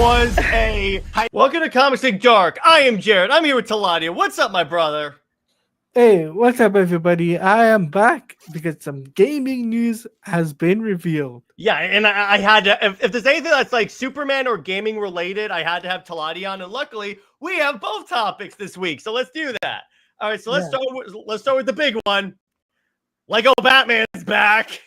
was a... Welcome to Comics Inc. Dark. I am Jared. I'm here with Teladia. What's up, my brother? Hey, what's up, everybody? I am back because some gaming news has been revealed. Yeah, and I had to... If there's anything that's like Superman or gaming related, I had to have Teladia on, and luckily, we have both topics this week, so let's do that. All right, so let's start with the big one. Lego Batman's back.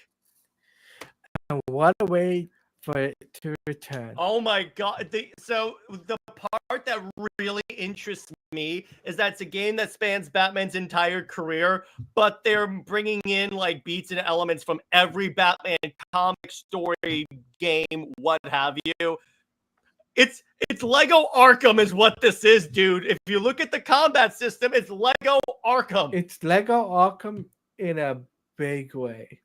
And what a way for it to return. Oh my god. So the part that really interests me is that it's a game that spans Batman's entire career, but they're bringing in like beats and elements from every Batman comic, story, game, what have you. It's Lego Arkham is what this is, dude. If you look at the combat system, it's Lego Arkham. It's Lego Arkham in a big way.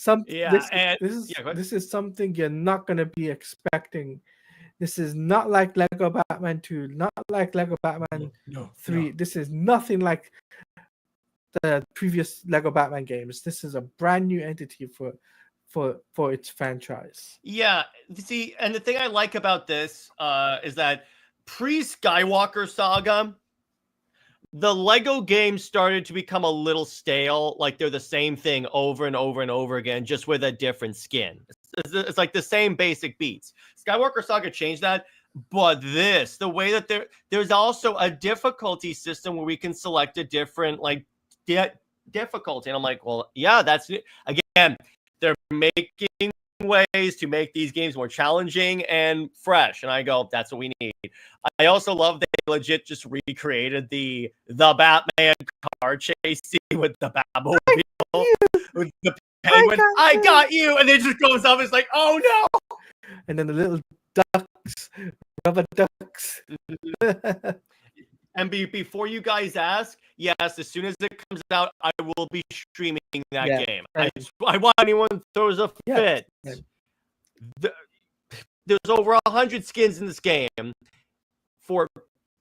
This is something you're not going to be expecting. This is not like Lego Batman 2, not like Lego Batman 3. No. This is nothing like the previous Lego Batman games. This is a brand new entity for its franchise. Yeah, see, and the thing I like about this is that pre-Skywalker Saga, the Lego games started to become a little stale. Like they're the same thing over and over and over again, just with a different skin. It's like the same basic beats. Skywalker Saga changed that, but the way that there's also a difficulty system where we can select a different like difficulty. And I'm like, well, yeah, that's again, they're making ways to make these games more challenging and fresh, and I go, that's what we need. I also love they legit just recreated the Batman car chase scene with the Batmobile with the penguin. I got you, and it just goes up. It's like, oh no! And then the little ducks, rubber ducks. And before you guys ask, yes, as soon as it comes out, I will be streaming that game. Right. I want anyone who throws a fit. Yeah. There's over 100 skins in this game for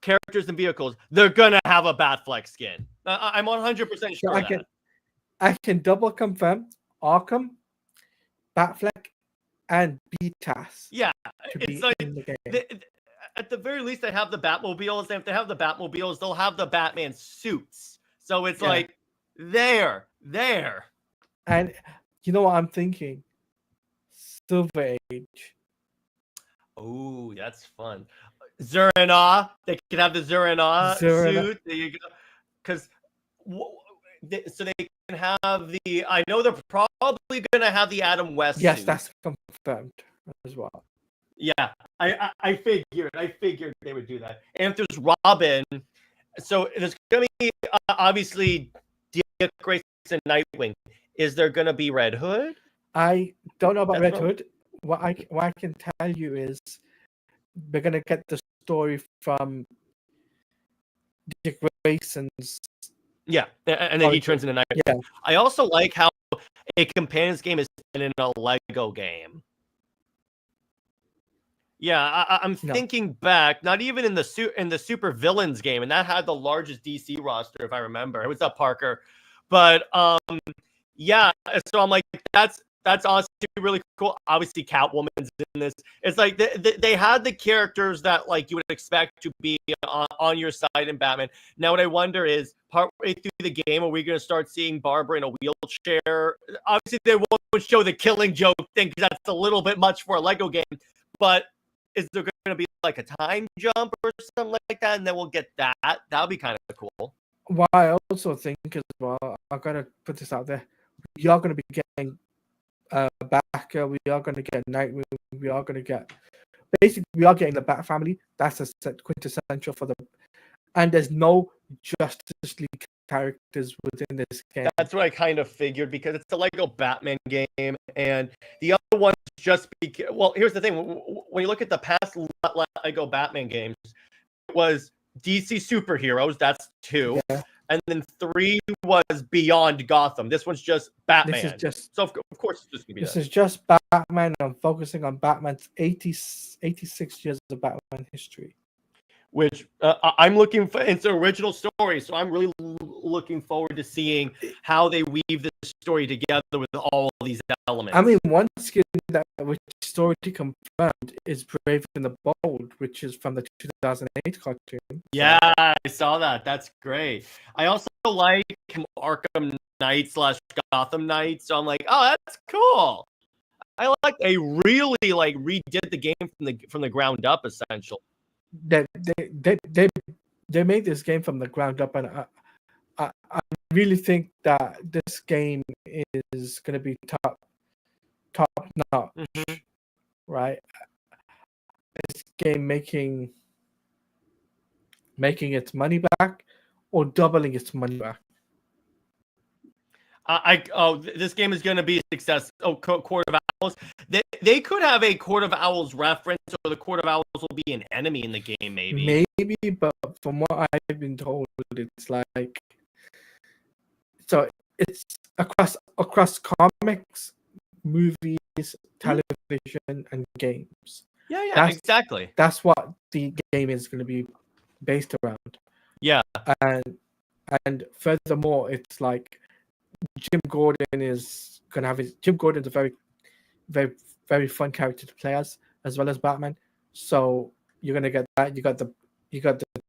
characters and vehicles. They're gonna have a Batfleck skin. I'm 100% sure. I can double confirm Arkham, Batfleck, and BTAS. Yeah, it's like at the very least, they have the Batmobiles. And if they have the Batmobiles, they'll have the Batman suits. So it's like there. And you know what I'm thinking? Silver Age. Oh, that's fun. Zur-En-Ah. They could have the Zur-En-Ah suit. There you go. Because so they can have the. I know they're probably going to have the Adam West. Yes, suit. That's confirmed as well. Yeah, I figured they would do that. And if there's Robin, so there's going to be obviously Dick Grayson and Nightwing. Is there going to be Red Hood? I don't know about Red Hood. What I can tell you is we're going to get the story from Dick Grayson's. Yeah, and then he turns into Nightwing. Yeah. I also like how a companions game is in a Lego game. Yeah, I'm thinking back, not even in the Super Villains game, and that had the largest DC roster, if I remember. What's up, Parker? But yeah, so I'm like, that's honestly really cool. Obviously, Catwoman's in this. It's like they had the characters that like you would expect to be on your side in Batman. Now, what I wonder is, partway through the game, are we going to start seeing Barbara in a wheelchair? Obviously, they won't show the Killing Joke thing because that's a little bit much for a Lego game, but is there going to be like a time jump or something like that, and then we'll get that? That would be kind of cool. What I also think as well, I've got to put this out there, we are going to be getting Backer, we are going to get Nightwing, we are going to get... Basically, we are getting the Bat family. That's a quintessential for the... And there's no Justice League characters within this game. That's what I kind of figured, because it's a Lego Batman game, and the other ones just well, here's the thing. When you look at the past Lego Batman games, it was DC superheroes, that's 2. Yeah. And then 3 was Beyond Gotham. This one's just Batman. This is just, so of course it's just going to be this is just Batman. I'm focusing on Batman's 86 years of Batman history. Which I'm looking for. It's an original story, so I'm really looking forward to seeing how they weave story together with all these elements. I mean, one skin that which is already confirmed is Brave and the Bold, which is from the 2008 cartoon. Yeah, I saw that. That's great. I also like Arkham Knight / Gotham Knight, so I'm like, oh, that's cool. I like they really like redid the game from the ground up, essentially. They made this game from the ground up, and I really think that this game is going to be top notch, right? This game making its money back or doubling its money back. This game is going to be a success. Court of Owls. They could have a Court of Owls reference, or the Court of Owls will be an enemy in the game, maybe. Maybe, but from what I've been told, it's like it's across comics, movies, television, and games. Yeah, exactly. That's what the game is going to be based around. Yeah, and furthermore, it's like Jim Gordon is gonna have Jim Gordon's a very, very, very fun character to play as well as Batman. So you're gonna get that. You got the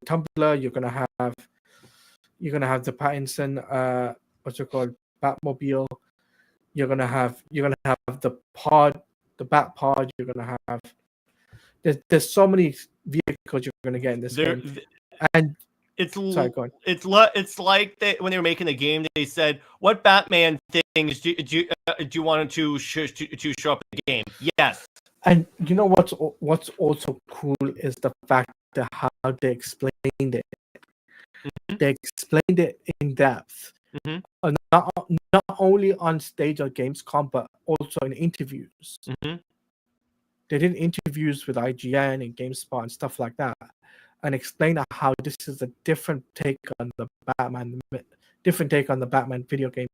Tumblr. You're gonna have the Pattinson. What's it called? Batmobile. You're gonna have the pod, the Bat Pod. You're gonna have. There's so many vehicles you're gonna get in this game, and. Sorry, go on. It's like when they were making the game, they said, "What Batman things do you want to show up in the game?" Yes. And you know what's also cool is the fact that how they explained it. They explained it in depth, not only on stage at Gamescom, but also in interviews. They did interviews with IGN and GameSpot and stuff like that, and explain how this is a different take on the Batman video game,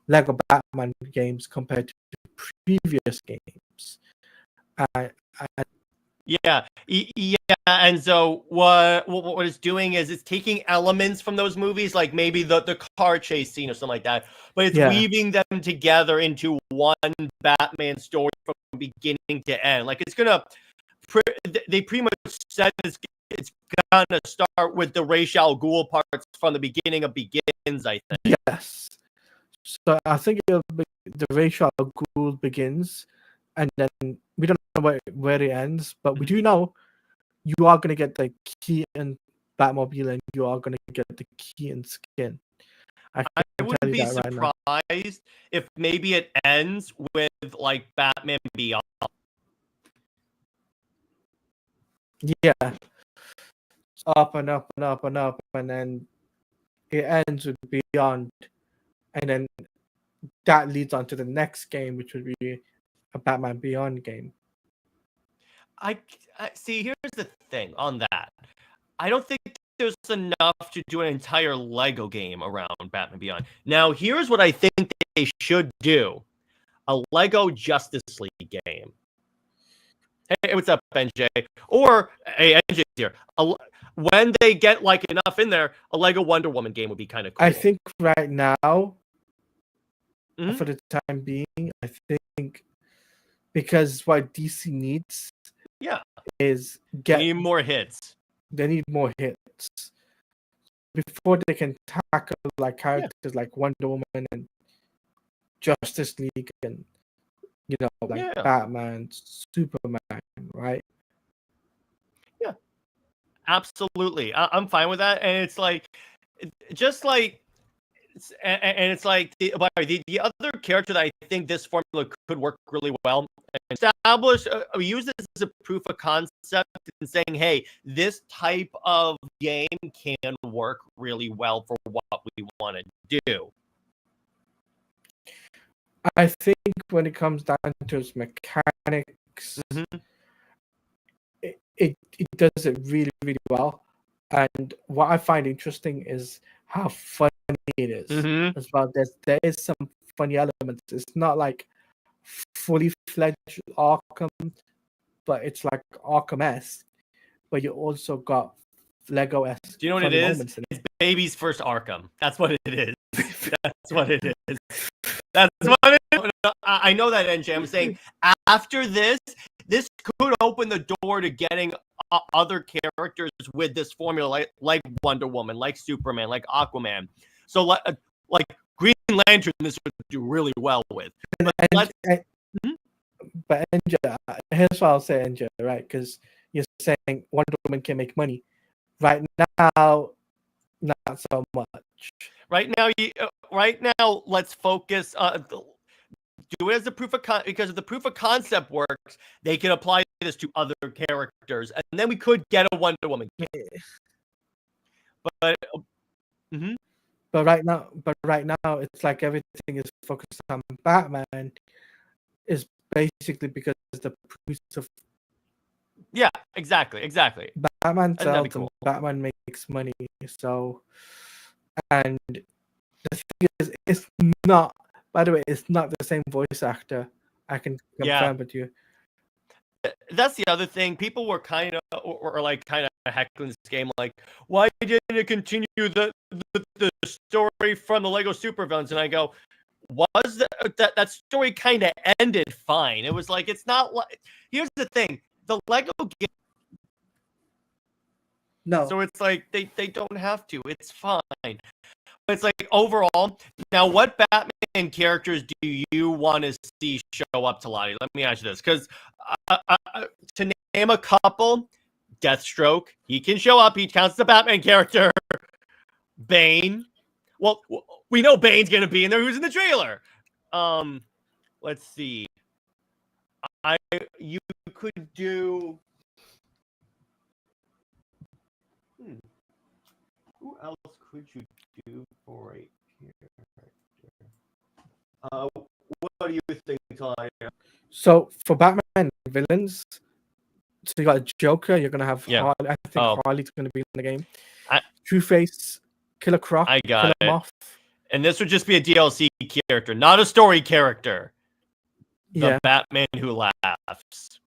Lego Batman games compared to previous games. Yeah, and so what it's doing is it's taking elements from those movies, like maybe the car chase scene or something like that, but it's weaving them together into one Batman story from beginning to end. Like it's gonna, they pretty much said it's gonna start with the Ra's al Ghul parts from the beginning of Begins, I think. Yes. So I think the Ra's al Ghul begins, and then we don't know where it ends, but we do know you are gonna get the Keaton Batmobile, and you are gonna get the Keaton skin. I wouldn't be surprised if maybe it ends with like Batman Beyond. Yeah. Up and up and up and up, and then it ends with Beyond, and then that leads on to the next game, which would be a Batman Beyond game. I see. Here's the thing on that. I don't think there's enough to do an entire Lego game around Batman Beyond. Now, here's what I think they should do: a Lego Justice League game. Hey, what's up, NJ? Or hey, NJ's here. When they get like enough in there, a Lego Wonder Woman game would be kind of cool. I think right now, for the time being, I think because what DC needs, is they need more hits. They need more hits before they can tackle like characters like Wonder Woman and Justice League and Batman, Superman, right? Yeah, absolutely. I'm fine with that, and it's like, just like, and it's like the other character that I think this formula could work really well. Establish, we use this as a proof of concept in saying, hey, this type of game can work really well for what we want to do. I think when it comes down to its mechanics, it does it really, really well. And what I find interesting is how funny it is as well. There is some funny elements. It's not like fully fledged Arkham, but it's like Arkham-esque. But you also got Lego-esque. Do you know what it is? It's baby's first Arkham. That's what it is. That's what it is. That's what it is. I know that, NJ. I'm saying after this could open the door to getting other characters with this formula, like Wonder Woman, like Superman, like Aquaman. So like Green Lantern, this would do really well with. But NJ, here's what I'll say, NJ, right? Because you're saying Wonder Woman can make money. Right now, not so much. Right now, let's focus. Do it as a proof of because if the proof of concept works, they can apply this to other characters, and then we could get a Wonder Woman. But But right now, it's like everything is focused on Batman. Is basically because the proof of exactly. Batman sells cool. and Batman makes money. So, and the thing is, it's not. By the way, it's not the same voice actor. I can confirm with you. That's the other thing. People were kind of heckling this game, like, why didn't it continue the story from the Lego Supervillains? And I go, was that story kind of ended fine? It was like, it's not like, here's the thing, the Lego game. No. So it's like they don't have to. It's fine. But it's like overall. Now, what Batman characters do you want to see show up to Lottie? Let me ask you this, because to name a couple, Deathstroke, he can show up. He counts the Batman character. Bane. Well, we know Bane's gonna be in there. Who's in the trailer? Let's see. You could do. Who else could you do for a character? What do you think, Teladia? So for Batman villains, so you got Joker. You're gonna have Harley. I think Harley's gonna be in the game. Two-Face, Killer Croc, I got Killer it. Moth. And this would just be a DLC character, not a story character. The Batman who laughs.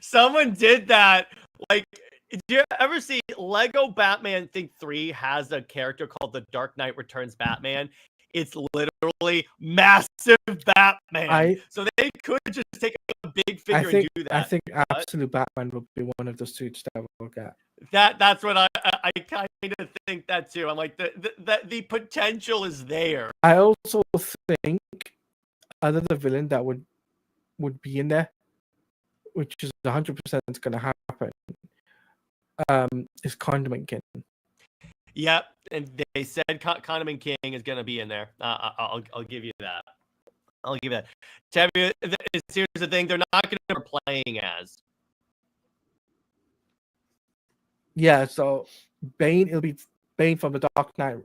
Someone did that. Like, did you ever see Lego Batman Think 3 has a character called the Dark Knight Returns Batman? It's literally massive Batman. So they could just take a big figure and do that. I think Absolute Batman will be one of the suits that we'll get. That's what I kind of think that too. I'm like, the potential is there. I also think another villain that would be in there, which is 100% going to happen, is Condiment King. Yep, and they said Condiment King is going to be in there. I'll give you that. I'll give you that. Tevye, here's the thing: they're not going to be playing as. Yeah, so Bane, it'll be Bane from the Dark Knight.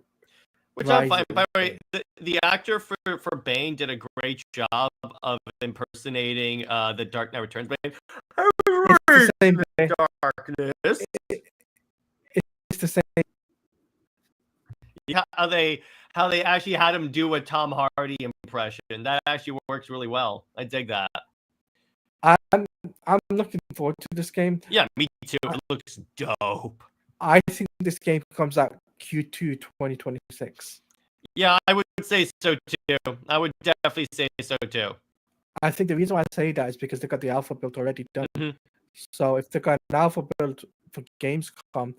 Which I'm fine. By the way, the actor for Bane did a great job of impersonating the Dark Knight Returns Bane. It's the same darkness. It's the same. Yeah, how they actually had him do a Tom Hardy impression. That actually works really well. I dig that. I'm looking forward to this game. Yeah, me too. It looks dope. I think this game comes out Q2 2026. Yeah, I would say so too. I would definitely say so too. I think the reason why I say that is because they got the alpha build already done. Mm-hmm. So if they got an alpha build for Gamescom,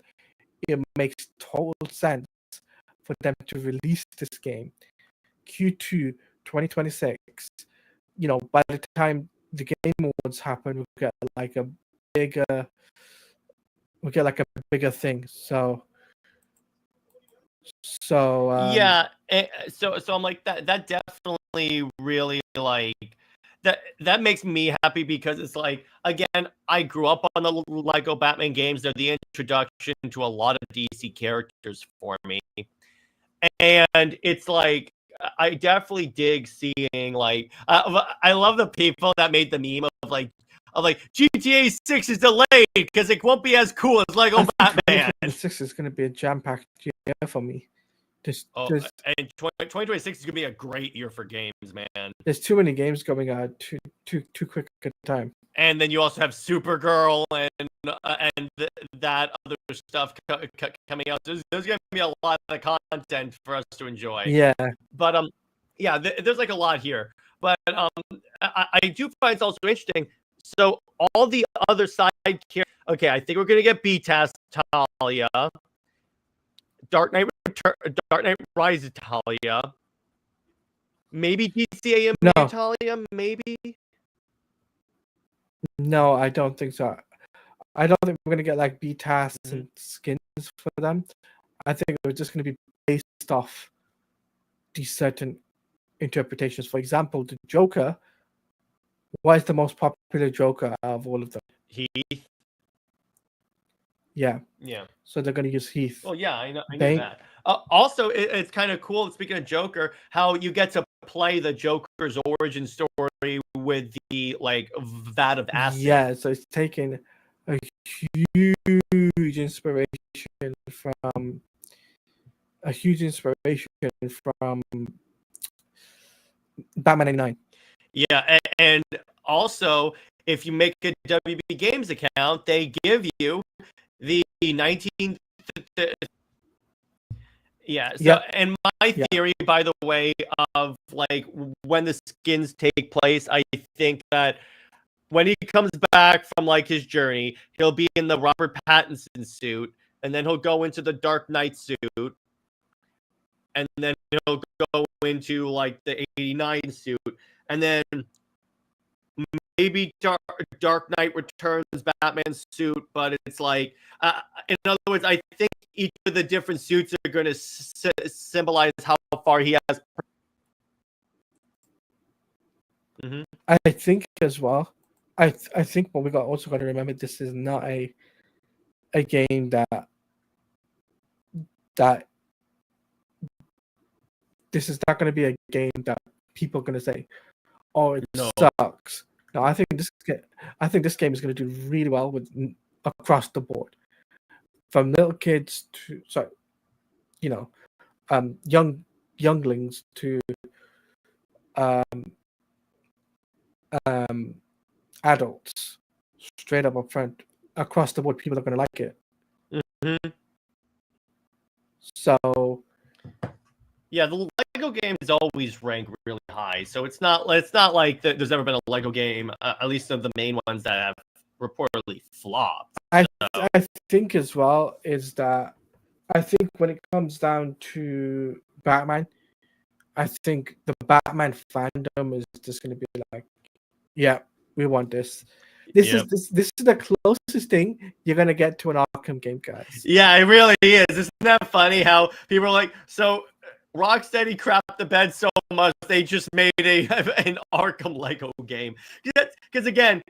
it makes total sense for them to release this game Q2 2026. You know, by the time the Game Awards happen, we'll get like a bigger thing. So yeah, so I'm like that definitely really like that makes me happy, because it's like, again, I grew up on the Lego Batman games. They're the introduction to a lot of DC characters for me, and it's like, I definitely dig seeing, like, I love the people that made the meme of like GTA 6 is delayed because it won't be as cool as Lego Batman. 6 is going to be a jam-packed year for me. And 2026 is going to be a great year for games, man. There's too many games coming out too quick at a time. And then you also have Supergirl and that other stuff coming out. There's going to be a lot of content for us to enjoy. Yeah. But yeah, there's like a lot here. But I do find it's also interesting. So all the other side characters. Okay, I think we're gonna get B-Task Talia, Dark Knight Rises Talia, maybe DCAM No. Talia, maybe. No, I don't think so. I don't think we're gonna get like B-tasks and skins for them. I think we're just gonna be based off these certain interpretations. For example, the Joker. What is the most popular Joker out of all of them? Heath. Yeah. Yeah. So they're gonna use Heath. Well, yeah, I know that. Also, it's kind of cool. Speaking of Joker, how you get to play the Joker's origin story with the like vat of acid. Yeah, so it's taken a huge inspiration from Batman 89. Yeah, and also if you make a WB Games account, they give you the 19th. Yeah. So, and my theory, by the way, of like when the skins take place, I think that when he comes back from like his journey, he'll be in the Robert Pattinson suit, and then he'll go into the Dark Knight suit, and then he'll go into like the 89 suit, and then maybe Dark Knight Returns Batman's suit, but it's like, in other words, I think each of the different suits are going to symbolize how far he has. I think as well. I think what we also got to remember, this is not a game that this is not going to be a game that people are going to say, "Oh, it sucks." No, I think this game is going to do really well with across the board, from little kids to younglings to adults. Straight up front, across the board, people are going to like it. So, yeah, the Lego games always rank really high. So it's not like there's ever been a Lego game, at least of the main ones, that have reportedly flopped. I think as well is that I think when it comes down to Batman, I think the Batman fandom is just going to be like, yeah, we want this. This is the closest thing you're gonna get to an Arkham game, guys. Yeah, it really is. Isn't that funny how people are like, so Rocksteady crapped the bed so much they just made an Arkham Lego game. Because again,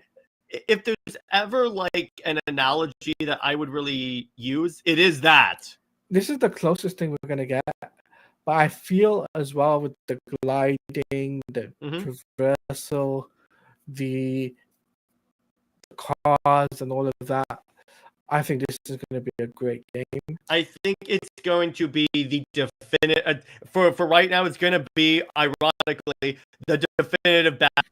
if there's ever like an analogy that I would really use, it is that. This is the closest thing we're gonna get. But I feel as well with the gliding, the traversal, the cars and all of that, I think this is going to be a great game. I think it's going to be the definitive for right now. It's going to be, ironically, the definitive Batman.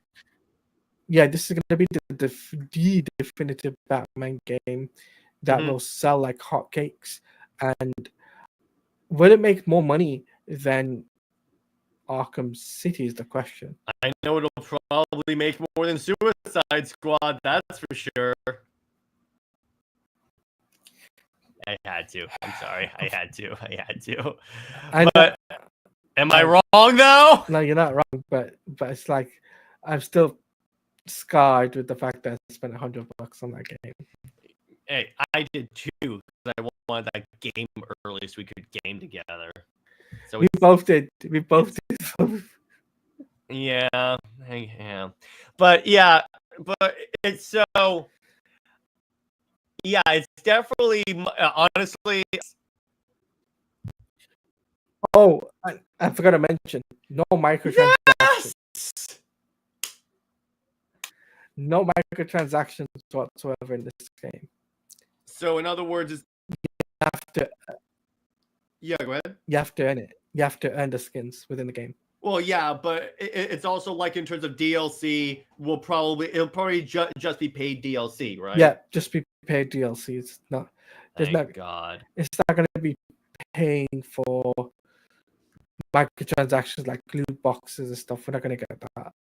Yeah, this is going to be the definitive Batman game that will sell like hotcakes. And will it make more money than Arkham City is the question. I know it'll probably make more than Suicide Squad, that's for sure. I had to. I'm sorry. I had to. But am I wrong though? No, you're not wrong. But it's like I'm still scarred with the fact that I spent $100 on that game. Hey, I did too, because I wanted that game early so we could game together. So we both did. We both did. Yeah. But yeah, it's so. Yeah, it's definitely, honestly. Oh, I forgot to mention, no microtransactions. Yes! No microtransactions whatsoever in this game. So, in other words, you have to. Yeah, go ahead. You have to earn it. You have to earn the skins within the game. Well, yeah, but it's also like in terms of DLC, it'll probably just be paid DLC, right? Yeah, just be paid DLC. It's not. There's Thank not. God. It's not going to be paying for microtransactions like loot boxes and stuff. We're not going to get that.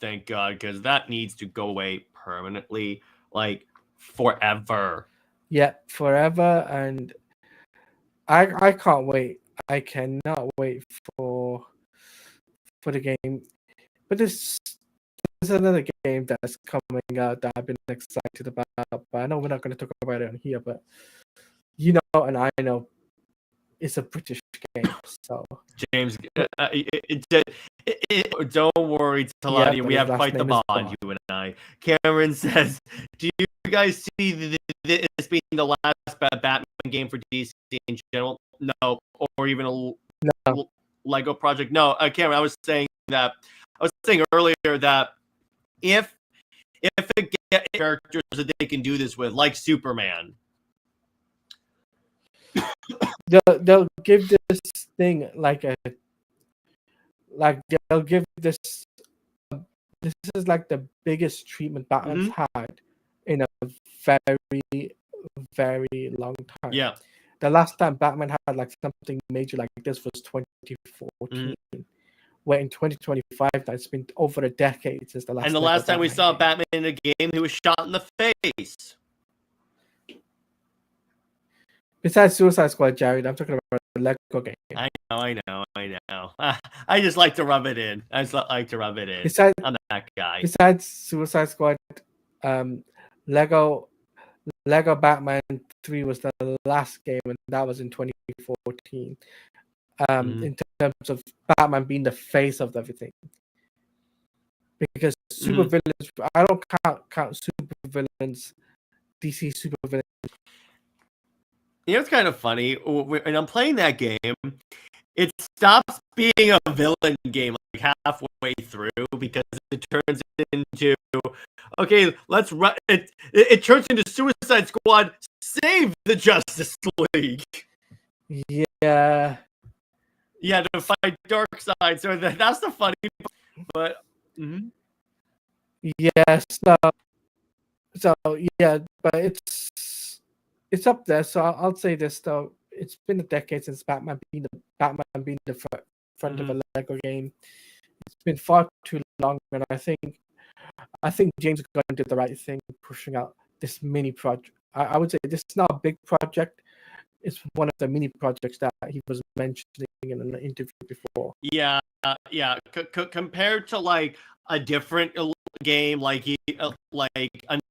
Thank God, because that needs to go away permanently, like forever. Yeah, forever. And I can't wait. I cannot wait for the game. But there's another game that's coming out that I've been excited about. But I know we're not going to talk about it on here. But you know, and I know it's a British game. So James, don't worry, Teladia. Yeah, but we his have last quite the name is bond, Bond. you and I. Cameron says, "Do you guys see this being the last Batman game for DC in general? No, or even a No. Lego project? No, Cameron. I was saying earlier that if it gets characters that they can do this with, like Superman." They'll give this thing like they'll give this is like the biggest treatment Batman's had in a very, very long time. Yeah. The last time Batman had like something major like this was 2014. Where in 2025, that's been over a decade since the last. And the last time we saw Batman in a game, he was shot in the face. Besides Suicide Squad, Jared, I'm talking about the Lego game. I know. I just like to rub it in. I just like to rub it in. I'm that guy. Besides Suicide Squad, Lego Batman 3 was the last game, and that was in 2014. In terms of Batman being the face of everything, because supervillains, I don't count supervillains, DC supervillains. You know, it's kind of funny. When I'm playing that game, it stops being a villain game like halfway through because it turns into, okay, let's run. It turns into Suicide Squad, save the Justice League. Yeah, to fight Darkseid. So that's the funny part. But yes, so yeah, but it's up there. So I'll say this though: it's been a decade since Batman being the front of a Lego game. It's been far too long, and I think James Gunn did the right thing pushing out this mini project. I would say this is not a big project. It's one of the mini projects that he was mentioning in an interview before. Yeah. Compared to like a different game, like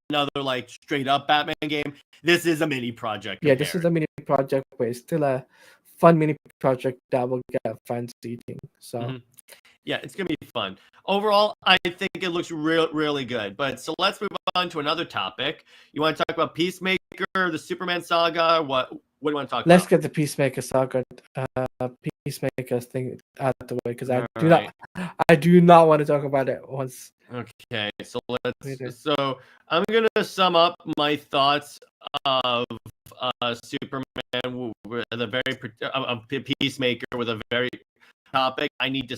another like straight up Batman game, this is a mini project. Yeah, this is a mini project, but it's still a fun mini project that will get fans eating. So. Yeah, it's gonna be fun. Overall, I think it looks really good. But so let's move on to another topic. You want to talk about Peacemaker, the Superman saga? What do you want to talk about? Let's get the Peacemaker saga, Peacemaker thing out of the way, because I do not want to talk about it once. Okay, so so I'm gonna sum up my thoughts of Superman with a very Peacemaker with a very topic. I need to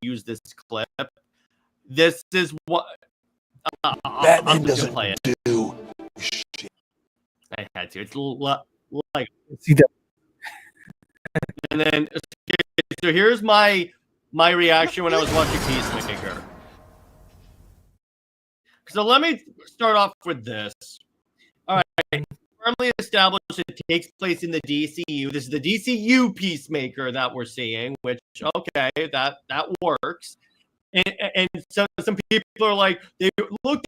use this clip. This is what Batman doesn't play it. do shit. I had to. It's like see that. And then so here's my reaction when I was watching Peacemaker. So let me start off with this. All right. Firmly established it takes place in the DCU. This is the DCU Peacemaker that we're seeing, which okay, that works. And some people are like, they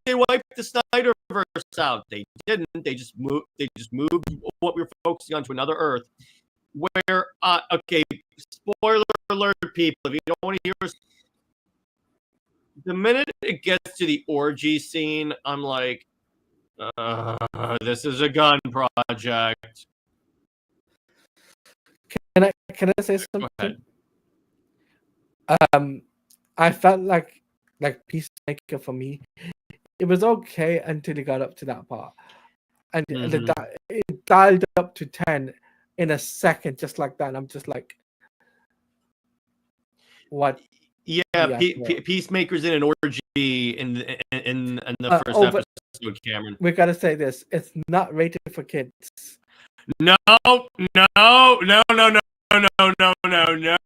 wiped the Snyderverse out. They didn't. They just moved what we were focusing on to another Earth. Where okay, spoiler alert, people. If you don't want to hear, the minute it gets to the orgy scene, I'm like, this is a Gunn project. Can I say something? I felt like Peacemaker for me, it was okay until it got up to that part, and it dialed up to 10 in a second, just like that. And I'm just like, what? Yeah, Peacemaker's in an orgy in the first episode. episode, Cameron. We gotta say this. It's not rated for kids. No, no, no, no, no, no, no, no, no.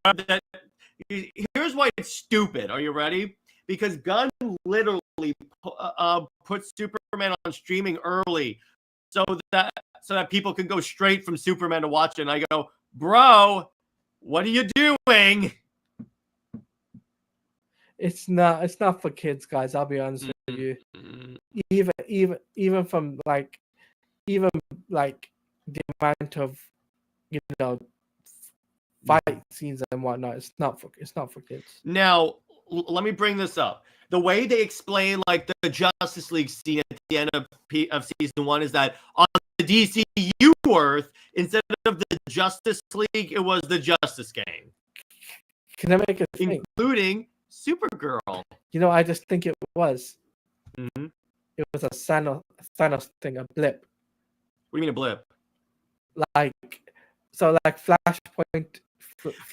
Here's why it's stupid. Are you ready? Because Gunn literally put Superman on streaming early, so that people can go straight from Superman to watch it. And I go, bro, what are you doing? It's not for kids, guys. I'll be honest with you. Even from even the amount of fight scenes and whatnot. It's not for kids. Now, let me bring this up. The way they explain like the Justice League scene at the end of season 1 is that on the DCU Earth, instead of the Justice League, it was the Justice Gang. Can I make a thing? Including Supergirl. I just think it was. Mm-hmm. It was a Thanos thing, a blip. What do you mean a blip? Flashpoint.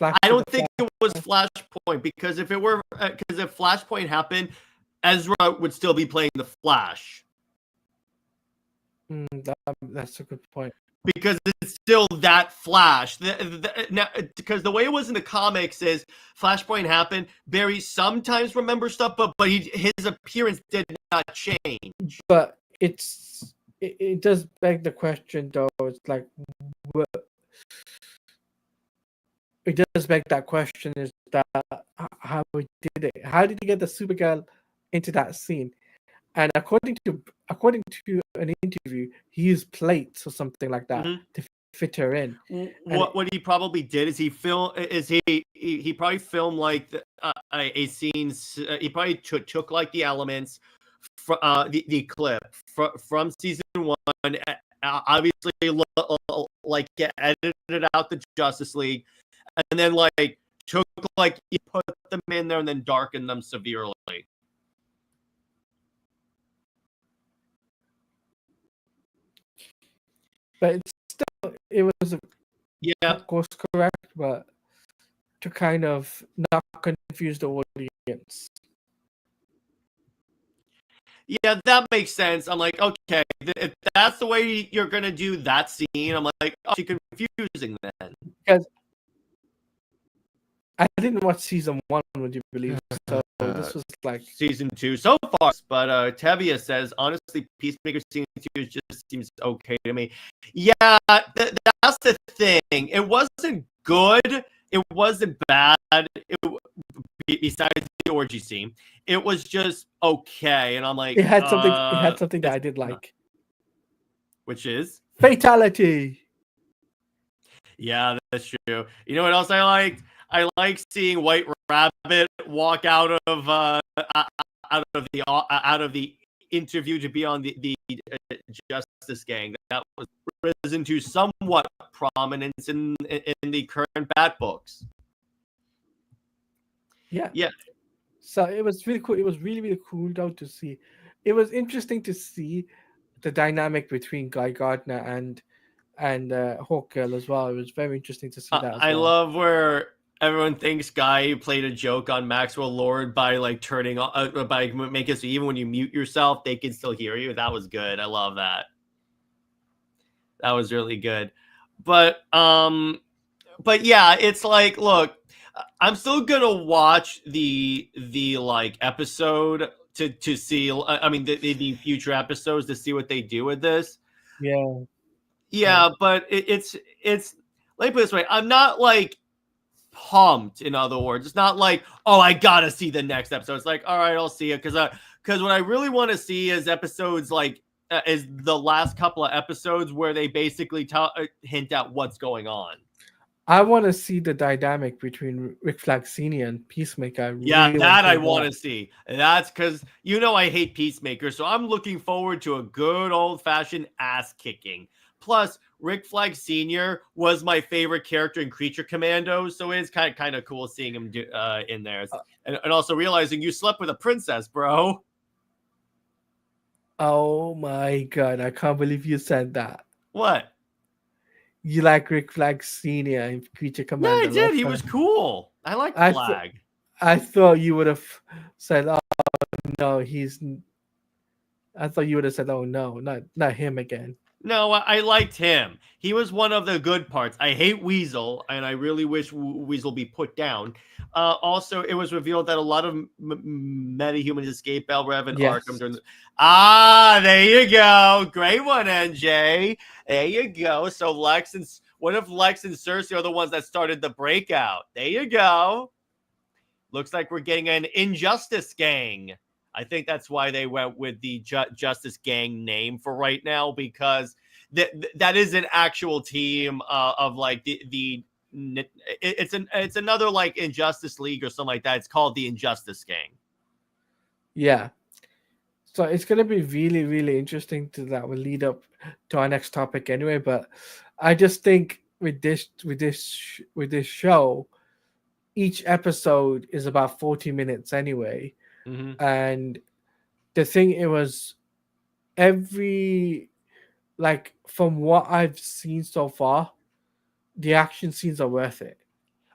I don't think it was Flashpoint, because if Flashpoint happened, Ezra would still be playing the Flash. That's a good point. Because it's still that Flash. Now, because the way it was in the comics is Flashpoint happened. Barry sometimes remembers stuff, but his appearance did not change. But it does beg the question, though. It's like, it does beg that question: is that how we did it? How did you get the Supergirl into that scene? And according to an interview, he used plates or something like that to fit her in. What he probably did is he probably filmed like a scene. He probably took like the elements from the clip from season 1. Obviously, like edited out the Justice League, and then like took like you put them in there and then darkened them severely. But it was of course correct, but to kind of not confuse the audience. Yeah, that makes sense. I'm like, okay, if that's the way you're gonna do that scene, I'm like, oh, it's confusing then. Because I didn't watch season 1, would you believe? So this was like season 2 so far. But Tevia says, honestly, Peacemaker season 2 just seems okay to me. Yeah, that's the thing. It wasn't good. It wasn't bad. Besides the orgy scene, it was just okay. And I'm like, it had something. It had something that I did like, which is fatality. Yeah, that's true. You know what else I liked? I like seeing White Rabbit walk out of the interview to be on the Justice Gang. That was risen to somewhat prominence in the current Bat books. Yeah. So it was really cool. It was really, really cool though to see. It was interesting to see the dynamic between Guy Gardner and Hawkgirl as well. It was very interesting to see that. I love where everyone thinks Guy played a joke on Maxwell Lord by like turning on by making it so even when you mute yourself, they can still hear you. That was good. I love that. That was really good. But yeah, it's like, look, I'm still gonna watch the like episode to see. I mean, the future episodes to see what they do with this. Yeah, but it's. Let me put it this way: I'm not like pumped. In other words, it's not like, oh, I gotta see the next episode. It's like, all right, I'll see it because what I really want to see is episodes like is the last couple of episodes where they basically hint at what's going on. I want to see the dynamic between Rick Flag Sr. and Peacemaker. I want to see. That's because I hate Peacemaker, so I'm looking forward to a good old-fashioned ass-kicking. Plus, Rick Flag Sr. was my favorite character in Creature Commandos, so it's kind of cool seeing him in there. And also realizing you slept with a princess, bro. Oh my god, I can't believe you said that. What? You like Rick Flag Sr. in Creature Commandos? Yeah, I did. He was cool. I like Flag. I thought you would have said, oh, no, he's... I thought you would have said, "Oh no, not him again." No, I liked him. He was one of the good parts. I hate Weasel, and I really wish Weasel be put down. Also, it was revealed that a lot of metahumans escaped Belrev and Yes. Arkham during the... Ah, there you go. Great one, NJ. There you go. So Lex and... What if Lex and Cersei are the ones that started the breakout? There you go. Looks like we're getting an Injustice gang. I think that's why they went with the Justice Gang name for right now, because that is an actual team of like it's another like Injustice League or something like that. It's called the Injustice Gang. Yeah. So it's gonna be really, really interesting to that will lead up to our next topic anyway. But I just think with this show, each episode is about 40 minutes anyway. Mm-hmm. And the thing it was like from what I've seen so far, the action scenes are worth it.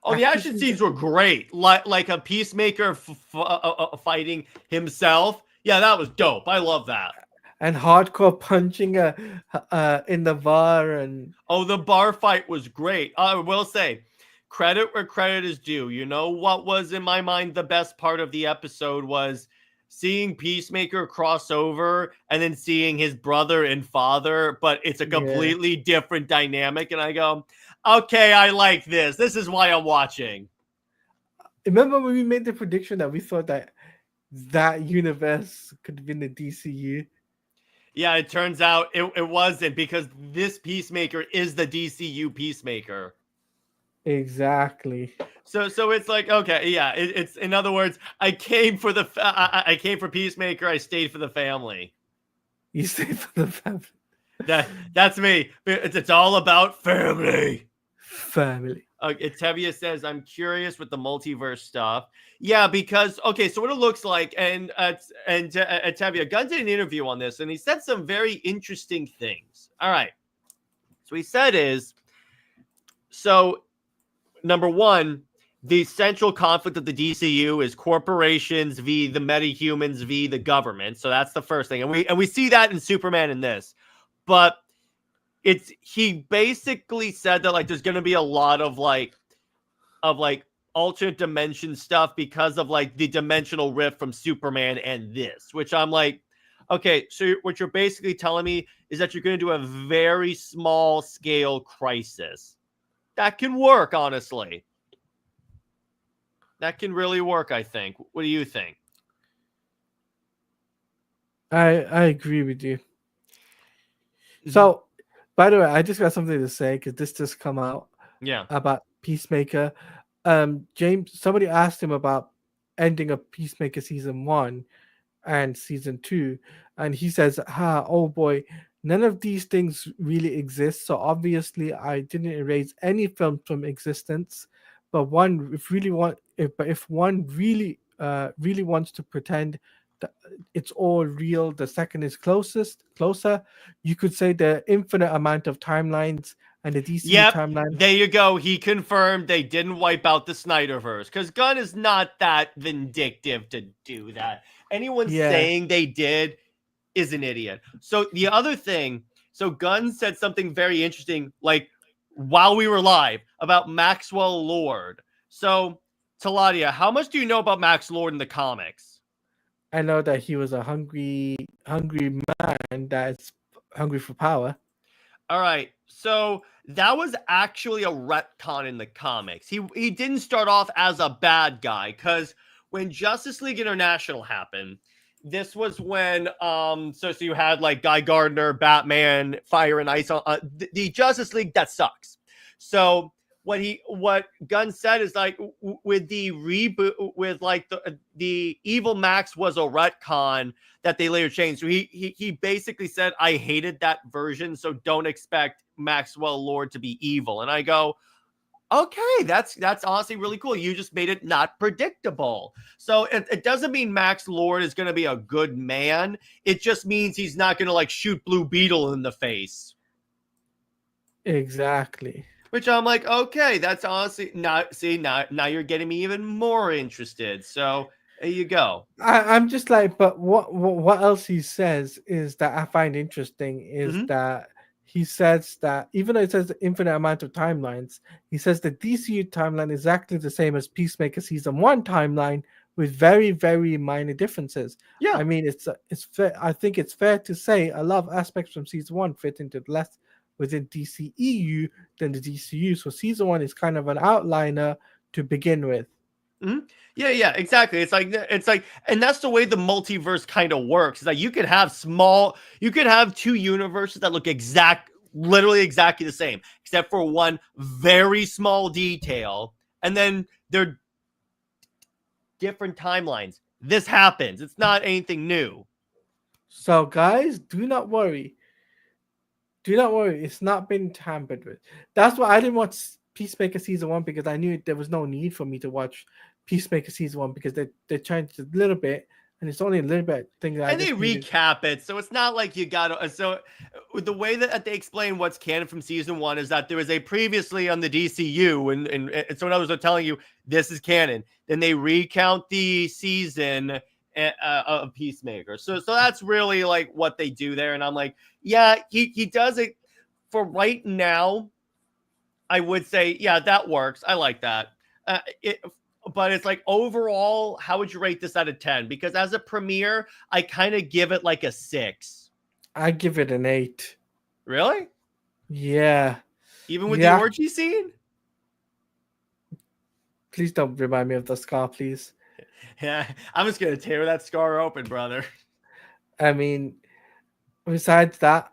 Oh, the action scenes were great. Like a Peacemaker fighting himself. Yeah, that was dope. I love that. And hardcore punching in the bar and the bar fight was great. I will say, credit where credit is due. You know what was in my mind the best part of the episode was seeing Peacemaker cross over and then seeing his brother and father, but it's a completely different dynamic. And I go, okay, I like this. This is why I'm watching. Remember when we made the prediction that we thought that universe could have been the DCU? Yeah, it turns out it wasn't, because this Peacemaker is the DCU Peacemaker. Exactly. So it's like, okay, yeah, it's in other words, I came for Peacemaker. I stayed for the family. You stayed for the family. That's me. It's all about family. Family. Tevia says, I'm curious with the multiverse stuff. Yeah, because okay, so what it looks like, and Tevia, Gunn did an interview on this, and he said some very interesting things. All right, so he said is, so number one, the central conflict of the DCU is corporations v the metahumans v the government. So that's the first thing, and we see that in Superman in this, but he basically said that like there's going to be a lot of alternate dimension stuff because of like the dimensional rift from Superman and this, which I'm like, okay, so what you're basically telling me is that you're going to do a very small scale crisis. That can work, honestly. That can really work, I think. What do you think? I agree with you. So, by the way, I just got something to say because this just come out. Yeah. About Peacemaker. James, somebody asked him about ending of Peacemaker season 1 and season 2, and he says, oh boy, none of these things really exist. So obviously, I didn't erase any film from existence. But if one really wants to pretend that it's all real, the second is closer. You could say the infinite amount of timelines and the DC timeline. There you go. He confirmed they didn't wipe out the Snyderverse because Gunn is not that vindictive to do that. Anyone saying they did is an idiot. So the other thing, so Gunn said something very interesting, like while we were live, about Maxwell Lord. So Teladia, how much do you know about Max Lord in the comics? I know that he was a hungry man that's hungry for power. All right. So that was actually a retcon in the comics. He didn't start off as a bad guy, because when Justice League International happened, this was when so you had like Guy Gardner, Batman, Fire and Ice on the Justice League that sucks. So what Gunn said is like with the reboot, with like the Evil Max was a retcon that they later changed. So he basically said, I hated that version, so don't expect Maxwell Lord to be evil. And I go, okay, that's honestly really cool. You just made it not predictable. So it doesn't mean Max Lord is going to be a good man. It just means he's not going to like shoot Blue Beetle in the face. Exactly. Which I'm like, okay, that's honestly now you're getting me even more interested. So There you go. I'm just like, but what else he says is that I find interesting is Mhm. that he says that even though it says infinite amount of timelines, he says the DCU timeline is exactly the same as Peacemaker season one timeline with very very minor differences. Yeah. I mean, it's fair. I think it's fair to say a lot of aspects from season one fit into less within DCEU than the DCU. So season one is kind of an outliner to begin with. Mhm. Yeah, exactly. It's like, and that's the way the multiverse kind of works. Is that you could have two universes that look literally exactly the same, except for one very small detail, and then they're different timelines. This happens. It's not anything new. So guys, do not worry. Do not worry, it's not been tampered with. That's why I didn't watch Peacemaker season one because I knew there was no need for me to watch Peacemaker season one because they changed a little bit and it's only a little bit thing that I And they just needed. recap it, so it's not like you gotta. So the way that they explain what's canon from season one is that there was a previously on the DCU, and so in other words, they're telling you this is canon. Then they recount the season of Peacemaker. So that's really like what they do there. And I'm like, yeah, he does it for right now. I would say, yeah, that works. I like that. But it's like overall, how would you rate this out of 10? Because as a premiere, I kind of give it like a 6. I give it an 8. Really? Yeah. Even with the Yeah. orgy scene? Please don't remind me of the scar, please. Yeah, I'm just gonna tear that scar open, brother. I mean, besides that,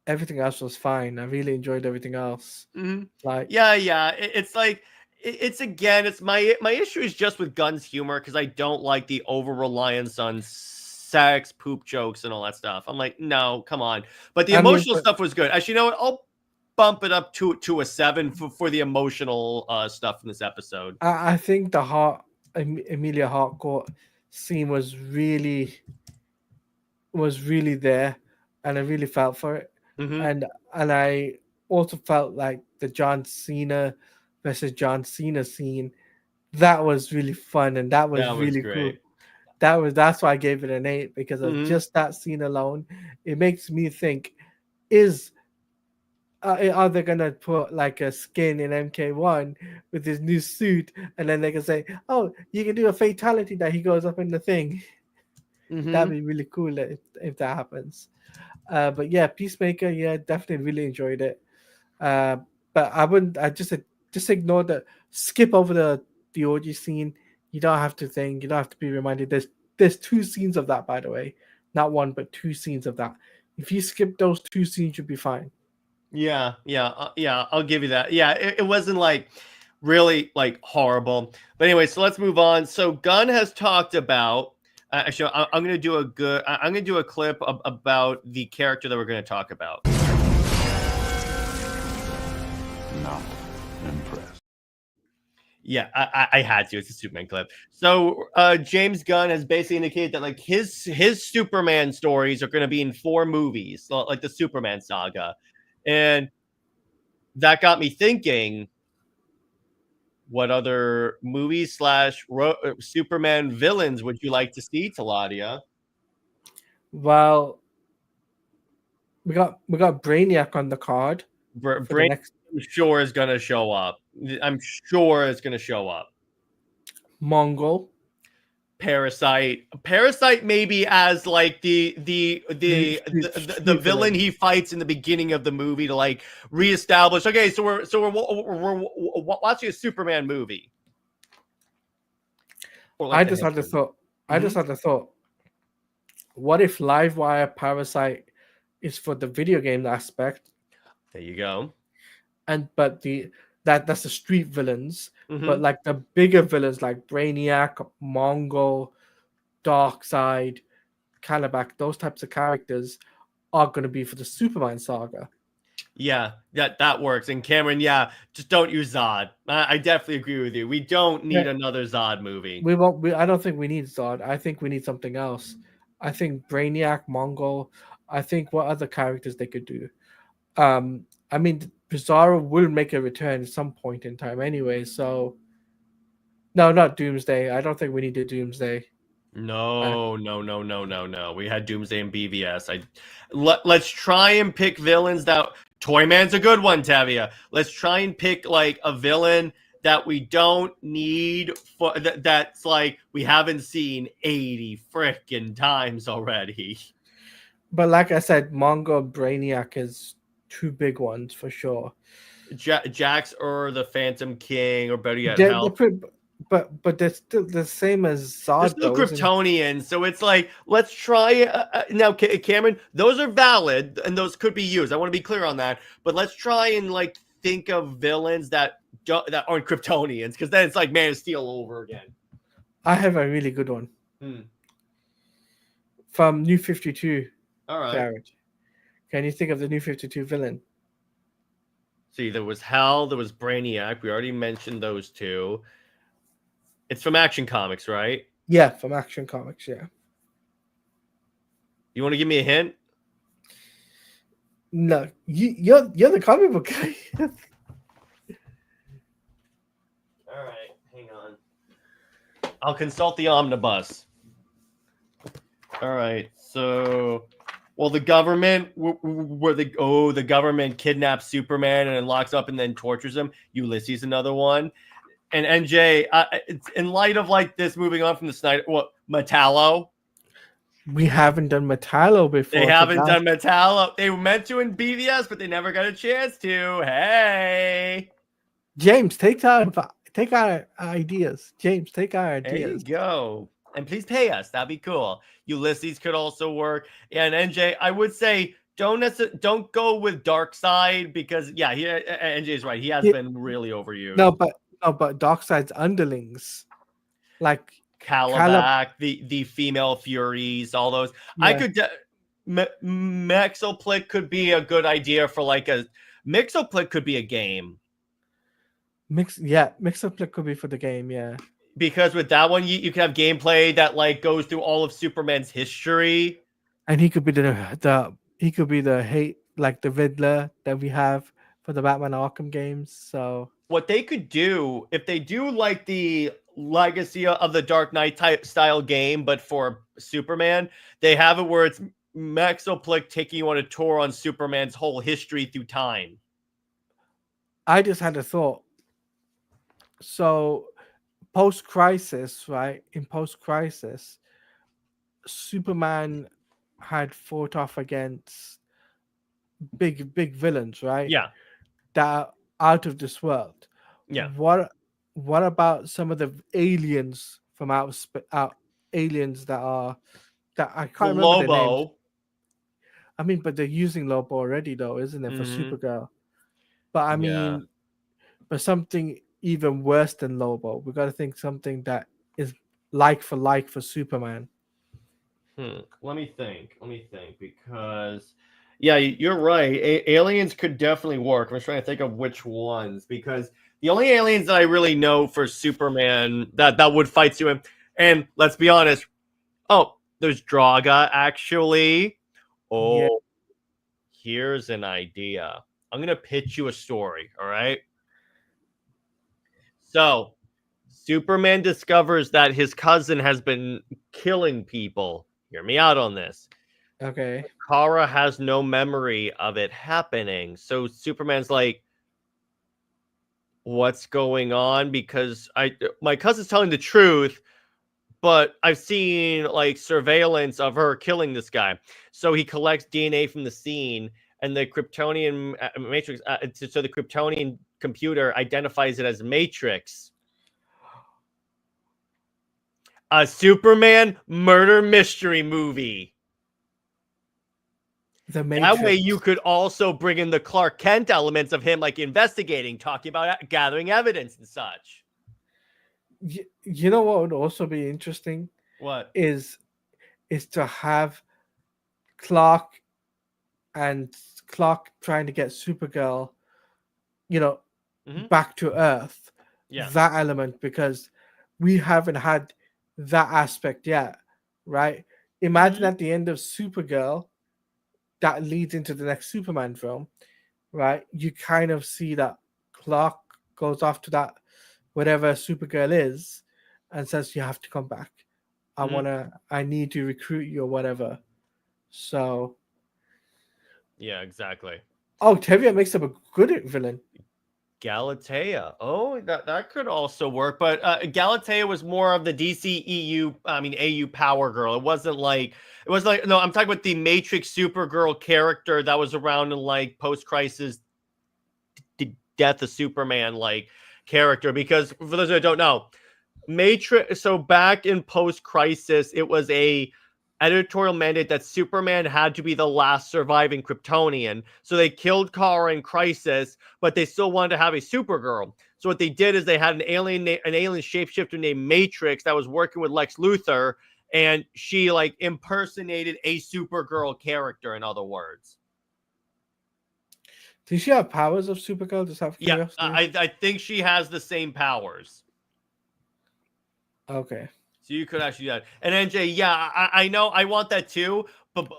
everything else was fine. I really enjoyed everything else. Mm-hmm. Like, yeah. It's like it's again. It's my issue is just with Gunn's humor because I don't like the over reliance on sex, poop jokes, and all that stuff. I'm like, no, come on. But the emotional stuff was good. Actually, you know what? I'll bump it up to a 7 for the emotional stuff in this episode. I think the Emilia Harcourt scene was really there, and I really felt for it. Mm-hmm. And I also felt like the John Cena versus John Cena scene that was really fun and that was really cool. That's why I gave it an 8 because of just that scene alone. It makes me think: are they gonna put like a skin in MK1 with his new suit, and then they can say, "Oh, you can do a fatality that he goes up in the thing." Mm-hmm. That'd be really cool if that happens. But yeah, Peacemaker, yeah, definitely really enjoyed it. But I wouldn't. I just ignore skip over the orgy scene. You don't have to think. You don't have to be reminded. There's 2 scenes of that, by the way, not one but 2 scenes of that. If you skip those 2 scenes, you'll be fine. Yeah. I'll give you that. Yeah, it wasn't like really like horrible. But anyway, so let's move on. So Gunn has talked about. Actually, I'm gonna do a clip about the character that we're gonna talk about. Not impressed. Yeah, I had to. It's a Superman clip. So James Gunn has basically indicated that like his Superman stories are going to be in 4 movies, like the Superman saga, and that got me thinking: what other movies / Superman villains would you like to see, Teladia? Well, we got Brainiac on the card for the Brain, next I'm sure is going to show up. I'm sure it's going to show up. Mongol. Parasite maybe as like the villain he fights in the beginning of the movie to like reestablish. Okay, so we're watching a Superman movie. I just had the thought. What if Livewire Parasite is for the video game aspect? There you go. But that's the street villains. Mm-hmm. But like the bigger villains like Brainiac, Mongol, Darkseid, Calabac, those types of characters are going to be for the Superman saga. Yeah, that works. And Cameron, yeah, just don't use Zod. I definitely agree with you. We don't need another Zod movie. We won't. I don't think we need Zod. I think we need something else. I think Brainiac, Mongol. I think what other characters they could do. I mean, Bizarro will make a return at some point in time anyway. So No, not Doomsday. I don't think we need a Doomsday. No. We had Doomsday and BVS. Let's try and pick villains that Toyman's a good one, Tavia. Let's try and pick like a villain that we don't need for that's like we haven't seen 80 frickin' times already. But like I said, Mongo Brainiac is two big ones for sure. Jax or the Phantom King, or better yet, They're Hell. but they're still the same as Zod. They're still Kryptonians, so it's like, let's try now, Cameron. Those are valid, and those could be used. I want to be clear on that. But let's try and like think of villains that aren't Kryptonians, because then it's like Man of Steel over again. I have a really good one from New 52. All right. Jared. Can you think of the New 52 villain? See, there was Hell, there was Brainiac. We already mentioned those two. It's from Action Comics, right? Yeah, from Action Comics, yeah. You want to give me a hint? No, you're the comic book guy. All right, hang on. I'll consult the omnibus. All right, so... Well, the government, the government kidnaps Superman and then locks up and then tortures him. Ulysses, another one. And NJ, it's in light of like this, moving on from the Snyder, Metallo. We haven't done Metallo before. They haven't done Metallo. They were meant to in BVS, but they never got a chance to. Hey, James, take our ideas. James, take our ideas. There you go. And please pay us. That'd be cool. Ulysses could also work. And NJ, I would say don't go with Darkseid, because NJ is right. He has been really overused. No, but Darkseid's underlings, like Calabac, the female Furies, all those. Yeah. I could Mexoplick could be a good idea for like a Mixoplick could be a game. Mixoplick could be for the game, yeah. Because with that one, you can have gameplay that like goes through all of Superman's history, and he could be the hate, like the Riddler that we have for the Batman Arkham games. So what they could do, if they do like the Legacy of the Dark Knight type style game, but for Superman, they have it where it's Mexoplick taking you on a tour on Superman's whole history through time. I just had a thought. So post-crisis, right? In post-crisis, Superman had fought off against big villains, right? Yeah. That are out of this world. Yeah. What about some of the aliens from out aliens that I can't remember Lobo. their names. I mean, but they're using Lobo already, though, isn't it, for Supergirl? But I mean, but something even worse than Lobo. We got to think something that is like for Superman. Let me think, because you're right. Aliens could definitely work. I'm just trying to think of which ones, because the only aliens that I really know for Superman that would fight Superman, and let's be honest, there's Draga actually. Here's an idea. I'm gonna pitch you a story. All right. So, Superman discovers that his cousin has been killing people. Hear me out on this. Okay. Kara has no memory of it happening. So Superman's like, what's going on? Because my cousin's telling the truth, but I've seen like surveillance of her killing this guy. So he collects DNA from the scene, and the Kryptonian Matrix, so the Kryptonian computer identifies it as Matrix. A Superman murder mystery movie. The Matrix. That way you could also bring in the Clark Kent elements of him, like investigating, talking about gathering evidence and such. You know what would also be interesting? What? Is to have Clark trying to get Supergirl, back to Earth. Yeah. That element, because we haven't had that aspect yet, right? Imagine at the end of Supergirl, that leads into the next Superman film, right? You kind of see that Clark goes off to that whatever Supergirl is, and says you have to come back. I need to recruit you or whatever. So, Yeah, exactly. oh, Tevye makes up a good villain. Galatea. Oh, that could also work. But Galatea was more of the DC AU Power Girl. It wasn't like no. I'm talking about the Matrix Supergirl character that was around in like post-crisis Death of Superman like character. Because for those who don't know, Matrix. So back in post-crisis, it was a editorial mandate that Superman had to be the last surviving Kryptonian. So they killed Kara in Crisis, but they still wanted to have a Supergirl. So what they did is they had an alien shapeshifter named Matrix that was working with Lex Luthor, and she like impersonated a Supergirl character, in other words. Does she have powers of Supergirl? Just have curiosity. I think she has the same powers. Okay. So you could actually do that. And NJ, yeah, I know I want that too, but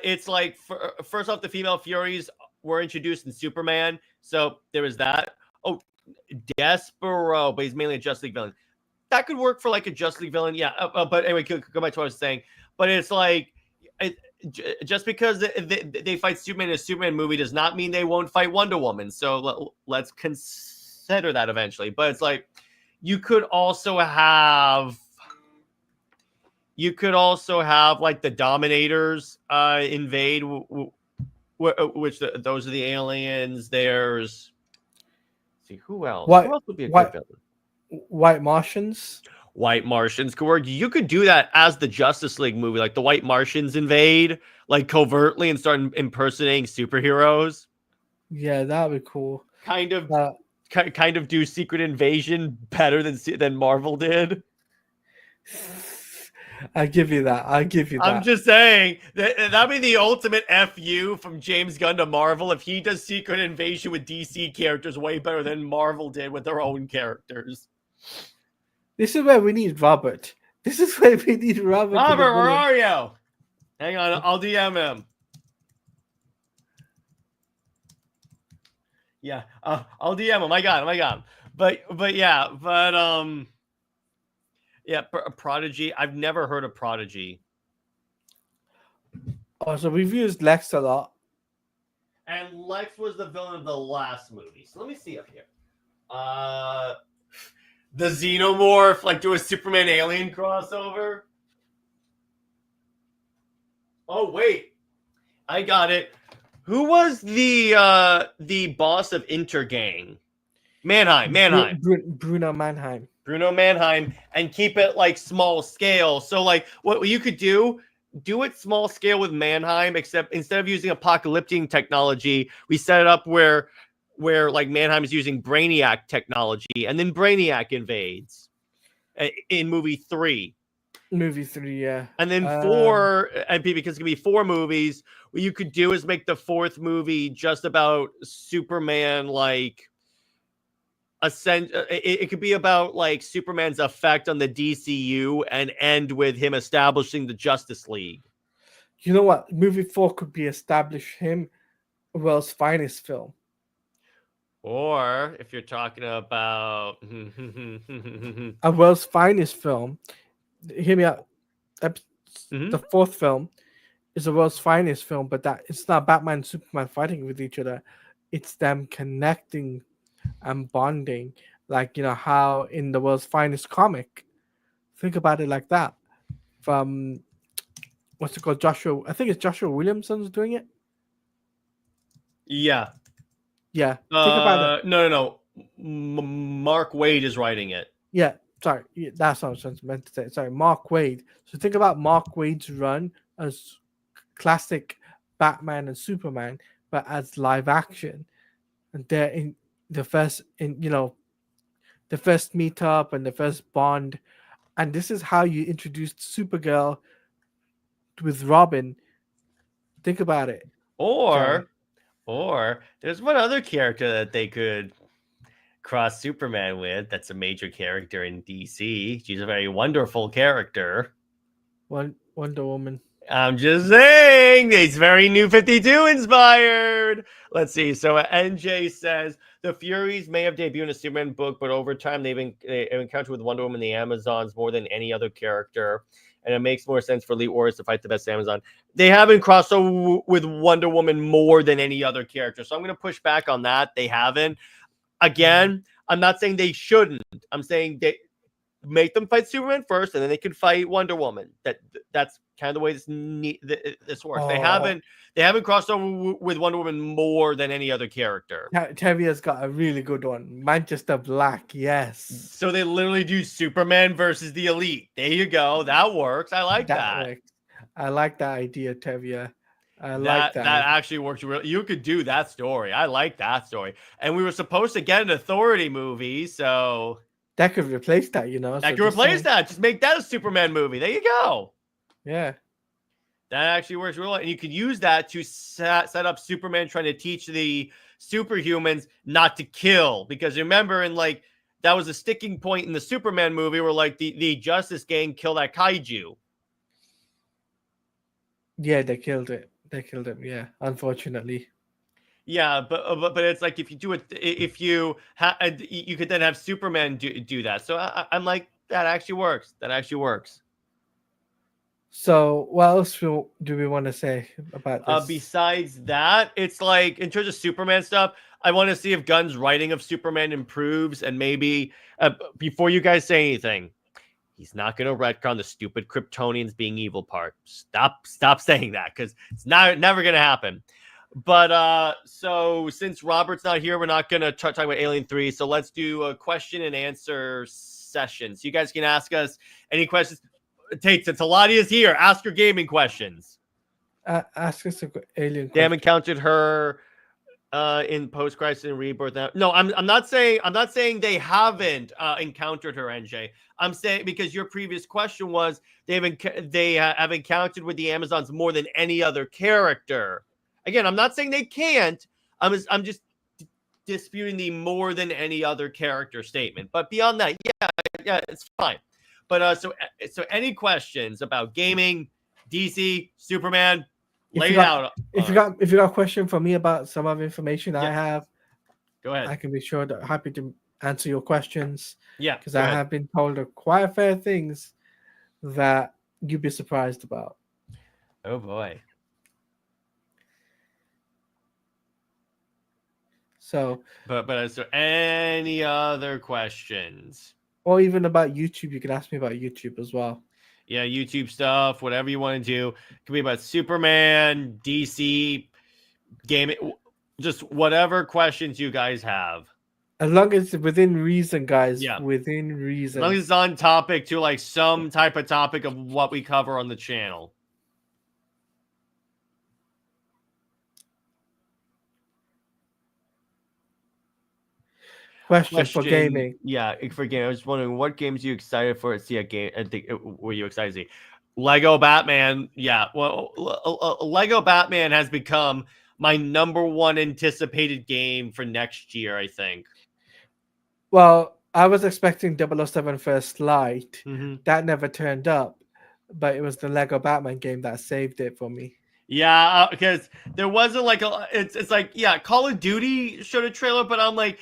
it's like first off, the female Furies were introduced in Superman, so there was that. Oh, Despero, but he's mainly a Justice League villain. That could work for like a Justice League villain, yeah. But anyway, go back to what I was saying. But it's like just because they fight Superman in a Superman movie does not mean they won't fight Wonder Woman. So let's consider that eventually. But it's like you could also have like the Dominators invade, which those are the aliens. There's see who else. Who else would be a good villain? White Martians. White Martians could work. You could do that as the Justice League movie, like the White Martians invade, like covertly and start impersonating superheroes. Yeah, that would be cool. Kind of do Secret Invasion better than Marvel did. I'll give you that. I'm just saying that'd be the ultimate FU from James Gunn to Marvel if he does Secret Invasion with DC characters way better than Marvel did with their own characters. This is where we need Robert. Robert, where are you? Hang on, I'll DM him. Yeah, I'll DM him. I got him. Yeah, Prodigy. I've never heard of Prodigy. Oh, so we've used Lex a lot. And Lex was the villain of the last movie. So let me see up here. The Xenomorph, like do a Superman alien crossover. Oh wait, I got it. Who was the boss of Intergang? Mannheim. Bruno Mannheim. Bruno Mannheim, and keep it like small scale. So like what you could do it small scale with Mannheim, except instead of using apocalyptic technology, we set it up where like Mannheim is using Brainiac technology, and then Brainiac invades in movie 3. Movie 3, yeah. And then 4, and because it's gonna be 4 movies, what you could do is make the 4th movie just about Superman, like it could be about like Superman's effect on the DCU and end with him establishing the Justice League. You know what? Movie 4 could be establish him world's finest film. Or if you're talking about a world's finest film, hear me out. The 4th film is a world's finest film, but that it's not Batman and Superman fighting with each other. It's them connecting and bonding, like how in the world's finest comic. Think about it like that. From what's it called? I think it's Joshua Williamson's doing it. Yeah. Yeah. Think about it. No. Mark Waid is writing it. Yeah. Sorry. That's what I was meant to say. Sorry. Mark Waid. So think about Mark Waid's run as classic Batman and Superman, but as live action. And they're in the first the first meetup and the first bond. And this is how you introduced Supergirl with Robin. Think about it. Or there's one other character that they could cross Superman with that's a major character in DC. She's a very wonderful character. Wonder Woman. I'm just saying, it's very New 52 inspired. Let's see. So NJ says the Furies may have debuted in a Superman book, but over time they've encountered with Wonder Woman and the Amazons more than any other character. And it makes more sense for Elite Warriors to fight the best Amazon. They haven't crossed over with Wonder Woman more than any other character. So I'm going to push back on that. They haven't. Again, I'm not saying they shouldn't. I'm saying they make them fight Superman first, and then they can fight Wonder Woman. That's kind of the way this works. They haven't crossed over with Wonder Woman more than any other character. Tevia's got a really good one. Manchester Black, yes. So they literally do Superman versus the Elite. There you go. That works. I like that. Works. I like that idea, Tevia. That actually works. You could do that story. I like that story. And we were supposed to get an Authority movie, so that could replace that, you know. That could replace that. Just make that a Superman movie. There you go. Yeah. That actually works real well. And you could use that to set up Superman trying to teach the superhumans not to kill. Because remember, that was a sticking point in the Superman movie where the Justice Gang killed that kaiju. Yeah, they killed it. They killed him. Yeah, unfortunately. Yeah, but it's like if you do it, if you you could then have Superman do that. So I'm like, that actually works. That actually works. So what else do we want to say about this? Besides that, it's like in terms of Superman stuff, I want to see if Gunn's writing of Superman improves, and maybe before you guys say anything, he's not going to retcon the stupid Kryptonians being evil part. Stop saying that, because it's never going to happen. But so since Robert's not here, we're not going to talk about Alien 3. So let's do a question and answer session. So you guys can ask us any questions. Teladia's here. Ask your gaming questions. Ask us an alien question. They haven't encountered her in post-crisis and rebirth. No, I'm not saying they haven't encountered her, NJ. I'm saying because your previous question was they have encountered with the Amazons more than any other character. Again, I'm not saying they can't. I'm just disputing the more than any other character statement. But beyond that, yeah, it's fine. But so any questions about gaming, DC, Superman, lay it out. If you got a question for me about some of the information I have, go ahead. I can be happy to answer your questions. Yeah, because I have been told quite a fair things that you'd be surprised about. Oh boy. So, but so any other questions? Or even about YouTube, you can ask me about YouTube as well. Yeah, YouTube stuff, whatever you want to do. It could be about Superman, DC, gaming, just whatever questions you guys have. As long as it's within reason, guys. Yeah. Within reason. As long as it's on topic to like some type of topic of what we cover on the channel. Question for gaming. Yeah, for gaming. I was just wondering, what games are you excited for to see a game? I think were you excited to see? Lego Batman. Yeah, well, Lego Batman has become my #1 anticipated game for next year, I think. Well, I was expecting 007 First Light. Mm-hmm. That never turned up, but it was the Lego Batman game that saved it for me. Yeah, because there wasn't like it's like, yeah, Call of Duty showed a trailer, but I'm like,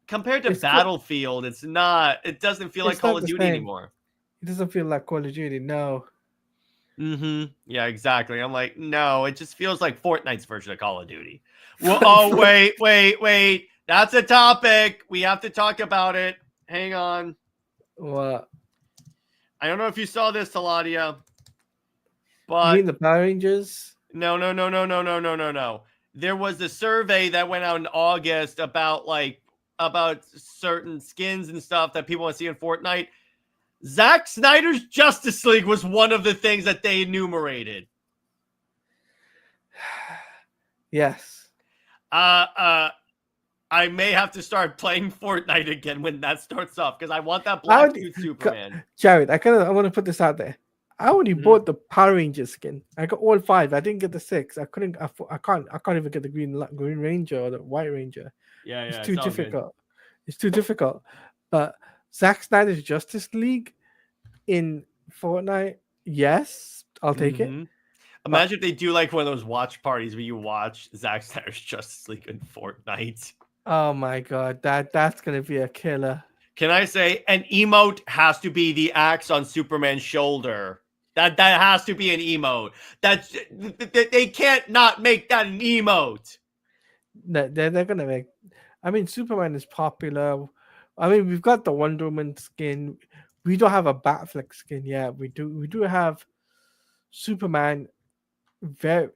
compared to Battlefield, it doesn't feel like Call of Duty anymore. It doesn't feel like Call of Duty, no. Mm-hmm. Yeah, exactly. I'm like, no, it just feels like Fortnite's version of Call of Duty. Well, oh, wait. That's a topic. We have to talk about it. Hang on. What? I don't know if you saw this, Teladia, but you mean the Power Rangers? No. There was a survey that went out in August about certain skins and stuff that people want to see in Fortnite. Zack Snyder's Justice League was one of the things that they enumerated. Yes. I may have to start playing Fortnite again when that starts off because I want that black suit Superman. Jared, I want to put this out there. I only bought the Power Ranger skin. I got all 5. I didn't get the 6. I can't even get the Green Ranger or the White Ranger. Yeah, it's too difficult. It's too difficult. But Zack Snyder's Justice League in Fortnite, yes, I'll take it. Imagine if they do like one of those watch parties where you watch Zack Snyder's Justice League in Fortnite. Oh my god, that's gonna be a killer. Can I say an emote has to be the axe on Superman's shoulder? That has to be an emote. That's they can't not make that an emote. They're gonna make. I mean, Superman is popular. I mean, we've got the Wonder Woman skin. We don't have a Batfleck skin yet. We do have Superman. Three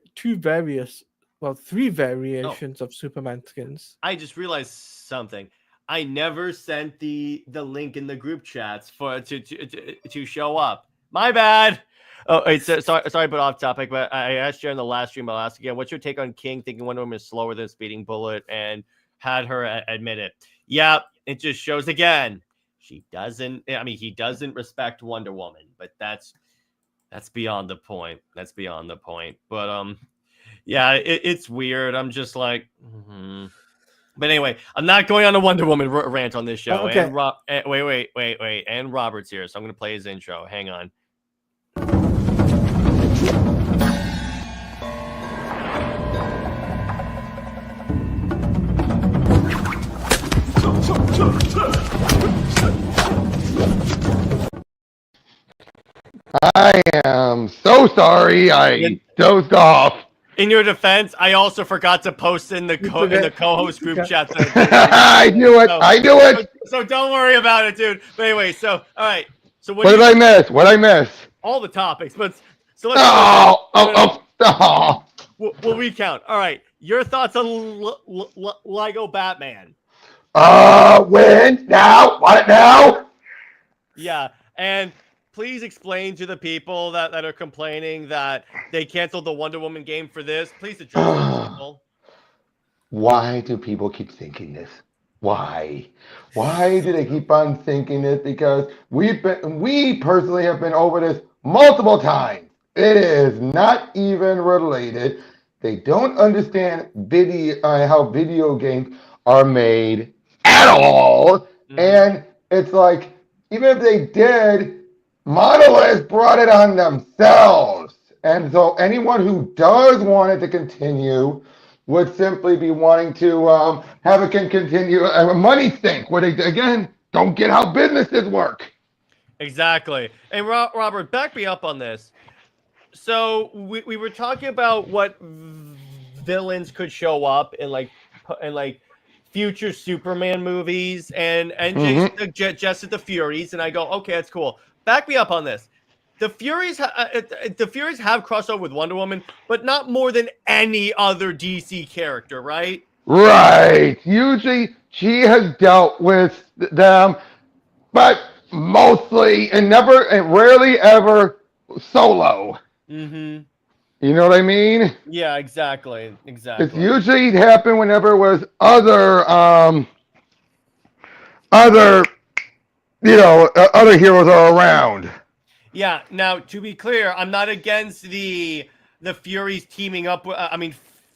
variations of Superman skins. I just realized something. I never sent the link in the group chats for to show up. My bad. Oh, wait, sorry, but off topic. But I asked you in the last stream. I'll ask again. What's your take on King thinking Wonder Woman is slower than a speeding bullet, and had her admit it? Yeah, it just shows again. She doesn't. I mean, he doesn't respect Wonder Woman, but that's beyond the point. That's beyond the point. But yeah, it's weird. I'm just like. But anyway, I'm not going on a Wonder Woman rant on this show. Okay. And wait. And Robert's here, so I'm going to play his intro. Hang on. I am so sorry. I dozed off. In your defense, I also forgot to post in the co-host group chat. I knew it. I knew it. So don't worry about it, dude. But anyway, so all right. So what did I miss? What did I miss? All the topics, but so let's. We'll recount. All right, your thoughts on Lego Batman? When? Now? What now? Yeah, and please explain to the people that are complaining that they canceled the Wonder Woman game for this. Please address those people. Why do people keep thinking this? Why? Why do they keep on thinking this? Because we personally have been over this multiple times. It is not even related. They don't understand how video games are made at all. Mm-hmm. And it's like, even if they did, Monolith brought it on themselves. And so anyone who does want it to continue would simply be wanting to have it continue a money sink, where they, again, don't get how businesses work. Exactly. And Robert, back me up on this. So we were talking about what villains could show up in future Superman movies, and suggested the Furies, and I go, okay, that's cool. Back me up on this. The Furies have crossover with Wonder Woman, but not more than any other DC character, right? Right. Usually she has dealt with them, but mostly and rarely ever solo. Mm-hmm. You know what I mean? Yeah, exactly. It's usually happened whenever it was other heroes are around. Yeah. Now, to be clear, I'm not against the Furies teaming up.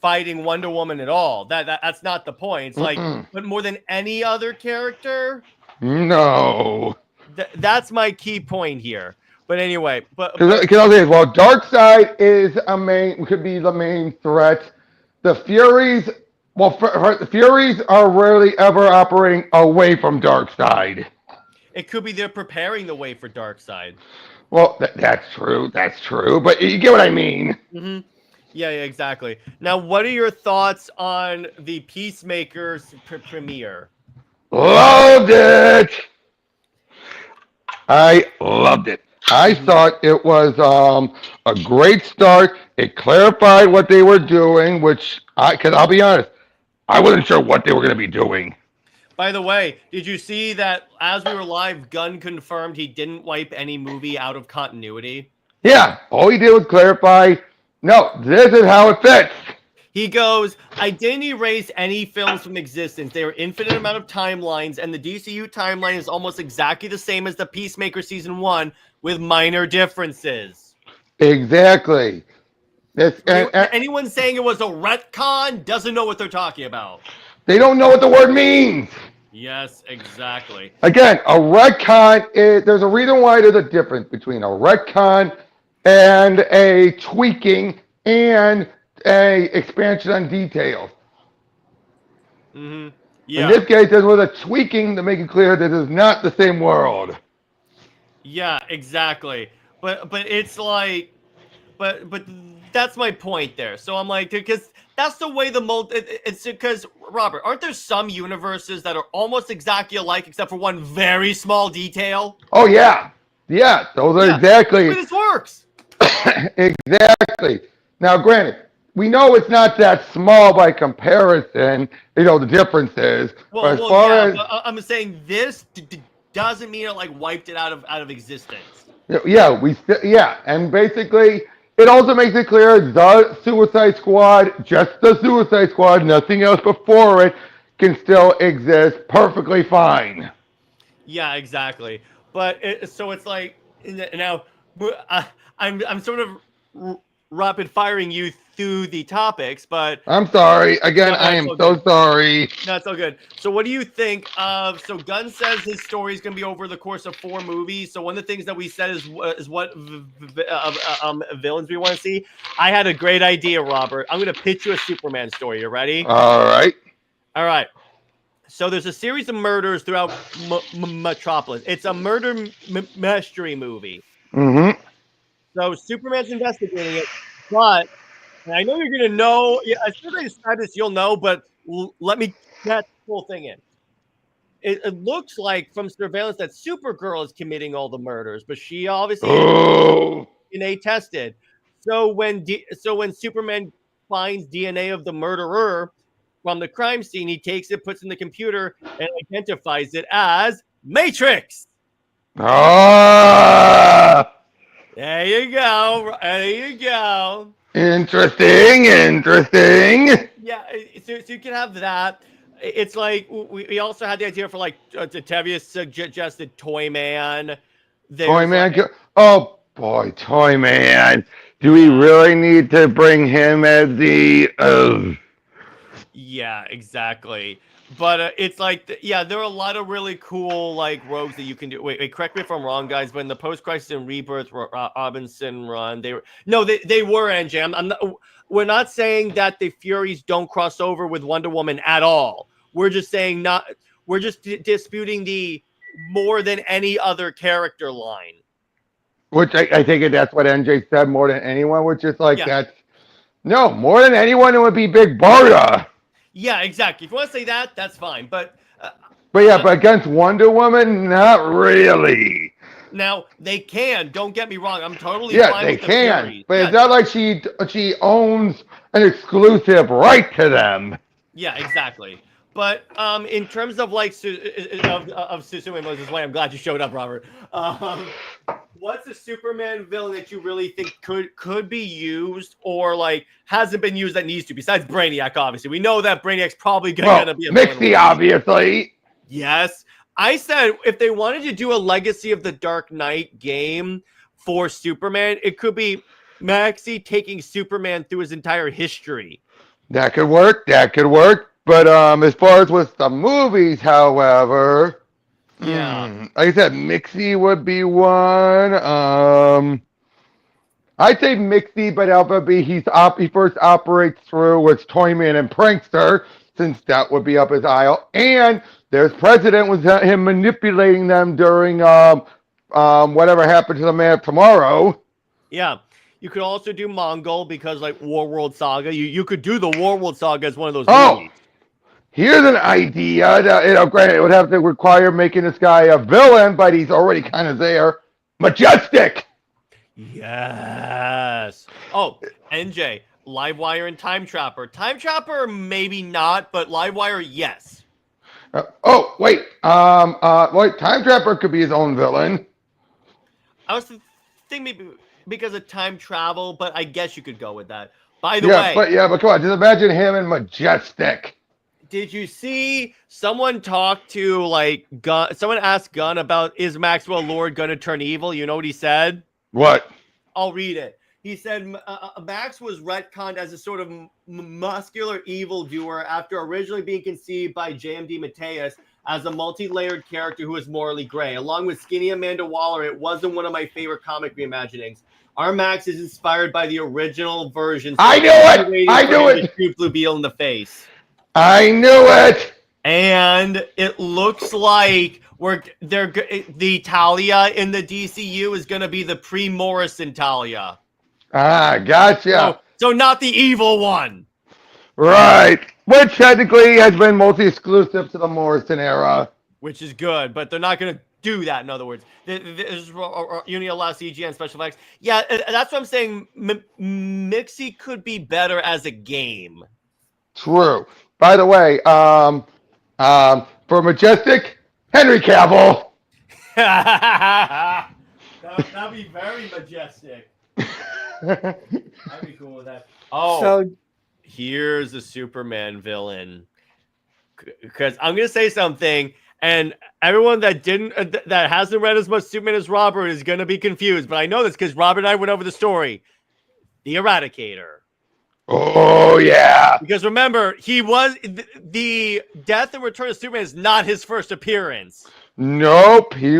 Fighting Wonder Woman at all. That's not the point. It's but more than any other character. No. That's my key point here. But anyway, because Darkseid could be the main threat. The Furies, the Furies are rarely ever operating away from Darkseid. It could be they're preparing the way for Darkseid. Well, that's true. That's true. But you get what I mean. Mm-hmm. Yeah, exactly. Now, what are your thoughts on the Peacemaker's premiere? Loved it. I loved it. I thought it was a great start. It clarified what they were doing, because I'll be honest, I wasn't sure what they were going to be doing. By the way, did you see that as we were live, Gunn confirmed he didn't wipe any movie out of continuity? Yeah, all he did was clarify, no, this is how it fits. He goes, I didn't erase any films from existence. There are infinite amount of timelines, and the DCU timeline is almost exactly the same as the Peacemaker Season 1, with minor differences. Exactly. Anyone saying it was a retcon doesn't know what they're talking about. They don't know what the word means. Yes, exactly. Again, a retcon, there's a reason why there's a difference between a retcon and a tweaking and a expansion on details. Mm-hmm. In Yeah. this case, there was a tweaking to make it clear that it's not the same world. Yeah, exactly. But it's like, but that's my point there. So I'm like, because that's the way it's because Robert, aren't there some universes that are almost exactly alike except for one very small detail? Oh yeah, yeah, those are Yeah, that's the way exactly this works. exactly. Now, granted, we know it's not that small by comparison. You know the differences, but as Well, far yeah, as but I'm saying this doesn't mean it like wiped it out of existence. yeah, yeah, and basically, it also makes it clear the Suicide Squad, just the Suicide Squad, nothing else before it, can still exist perfectly fine. Yeah, exactly. But so it's like now I'm sort of rapid firing you through the topics, but I'm sorry. Again, no, I that's am so so good. sorry. No, it's all good. So what do you think of? So Gunn says his story is going to be over the course of 4 movies. So one of the things that we said is what villains we want to see. I had a great idea, Robert. I'm going to pitch you a Superman story. You ready? All right. All right. So there's a series of murders throughout Metropolis. It's a murder mystery movie. Mm-hmm. So Superman's investigating it, but and I know you're gonna know. Yeah, as soon as I describe this, you'll know. But let me get the whole thing in. It looks like from surveillance that Supergirl is committing all the murders, but she obviously is Oh. DNA tested. So when Superman finds DNA of the murderer from the crime scene, he takes it, puts it in the computer, and identifies it as Matrix. Ah. There you go. There you go. Interesting. Interesting. Yeah, so you can have that. It's like we also had the idea for like Tevye suggested Toy Man. Toy There's Man. like Oh boy, Toy Man. Do we yeah, really need to bring him as the? yeah, exactly. But it's like yeah, there are a lot of really cool like rogues that you can do. Wait, correct me if I'm wrong, guys. But in the post-Crisis and Rebirth Robinson run, they were NJ. I'm not. We're not saying that the Furies don't cross over with Wonder Woman at all. We're just saying not. We're just disputing the more than any other character line. Which I think that's what NJ said more than anyone, which is like Yeah. that's no more than anyone. It would be Big Barda. Yeah, exactly. If you want to say that, that's fine. But But against Wonder Woman, not really. now they can. Don't get me wrong. I'm totally Yeah, fine they with the can, Furies. but Yeah, it's not like she owns an exclusive right to them. yeah, exactly. But in terms of like of Superman Moses Way, I'm glad you showed up, Robert. What's a Superman villain that you really think could be used or like hasn't been used that needs to? Besides Brainiac, obviously, we know that Brainiac's probably gonna be a villain. Mixie, obviously. Yes, I said if they wanted to do a Legacy of the Dark Knight game for Superman, it could be Maxie taking Superman through his entire history. That could work. That could work. But as far as with the movies, however, Yeah. like I said, Mixie would be one. I'd say Mixie, but Alpha B, he first operates through with Toyman and Prankster, since that would be up his aisle. And there's President was him manipulating them during whatever happened to the Man of Tomorrow. Yeah. You could also do Mongol because like Warworld Saga. You could do the Warworld Saga as one of those movies. Here's an idea that, granted, it would have to require making this guy a villain, but he's already kind of there. Majestic! Yes. Oh, NJ, Livewire and Time Trapper. Time Trapper, maybe not, but Livewire, yes. Wait. Time Trapper could be his own villain. I was thinking maybe because of time travel, but I guess you could go with that. By the way. But come on, just imagine him in Majestic. Did you see someone talk to like Gunn? Someone asked Gunn about is Maxwell Lord going to turn evil? You know what he said? What? I'll read it. He said Max was retconned as a sort of muscular evildoer after originally being conceived by JMD Mateus as a multi-layered character who is morally gray. Along with skinny Amanda Waller, it wasn't one of my favorite comic reimaginings. Our Max is inspired by the original version. I knew it! I knew it! Shoot Blue Beetle in the face. I knew it! And it looks like the Talia in the DCU is going to be the pre-Morrison Talia. Ah, gotcha. So not the evil one. Right. Which technically has been mostly exclusive to the Morrison era. Which is good, but they're not going to do that, in other words. There's you need a lot of CG and special effects. Yeah, that's what I'm saying. Mixie could be better as a game. True. By the way, for Majestic, Henry Cavill. That'd be very majestic. I'd be cool with that. Oh, So here's a Superman villain. Because I'm gonna say something, and everyone that hasn't read as much Superman as Robert is gonna be confused. But I know this because Robert and I went over the story. The Eradicator. Oh yeah. Because remember, he was the Death and Return of Superman is not his first appearance. Nope. He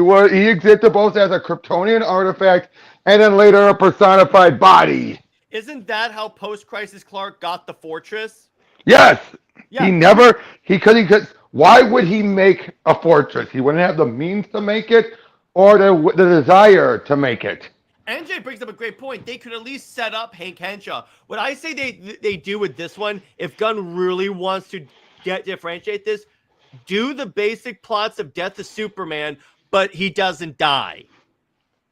existed both as a Kryptonian artifact and then later a personified body. Isn't that how post-crisis Clark got the fortress? Yes. Yeah. Why would he make a fortress? He wouldn't have the means to make it or the desire to make it. NJ brings up a great point. They could at least set up Hank Henshaw. What I say they do with this one, if Gunn really wants to differentiate this, do the basic plots of Death of Superman, but he doesn't die.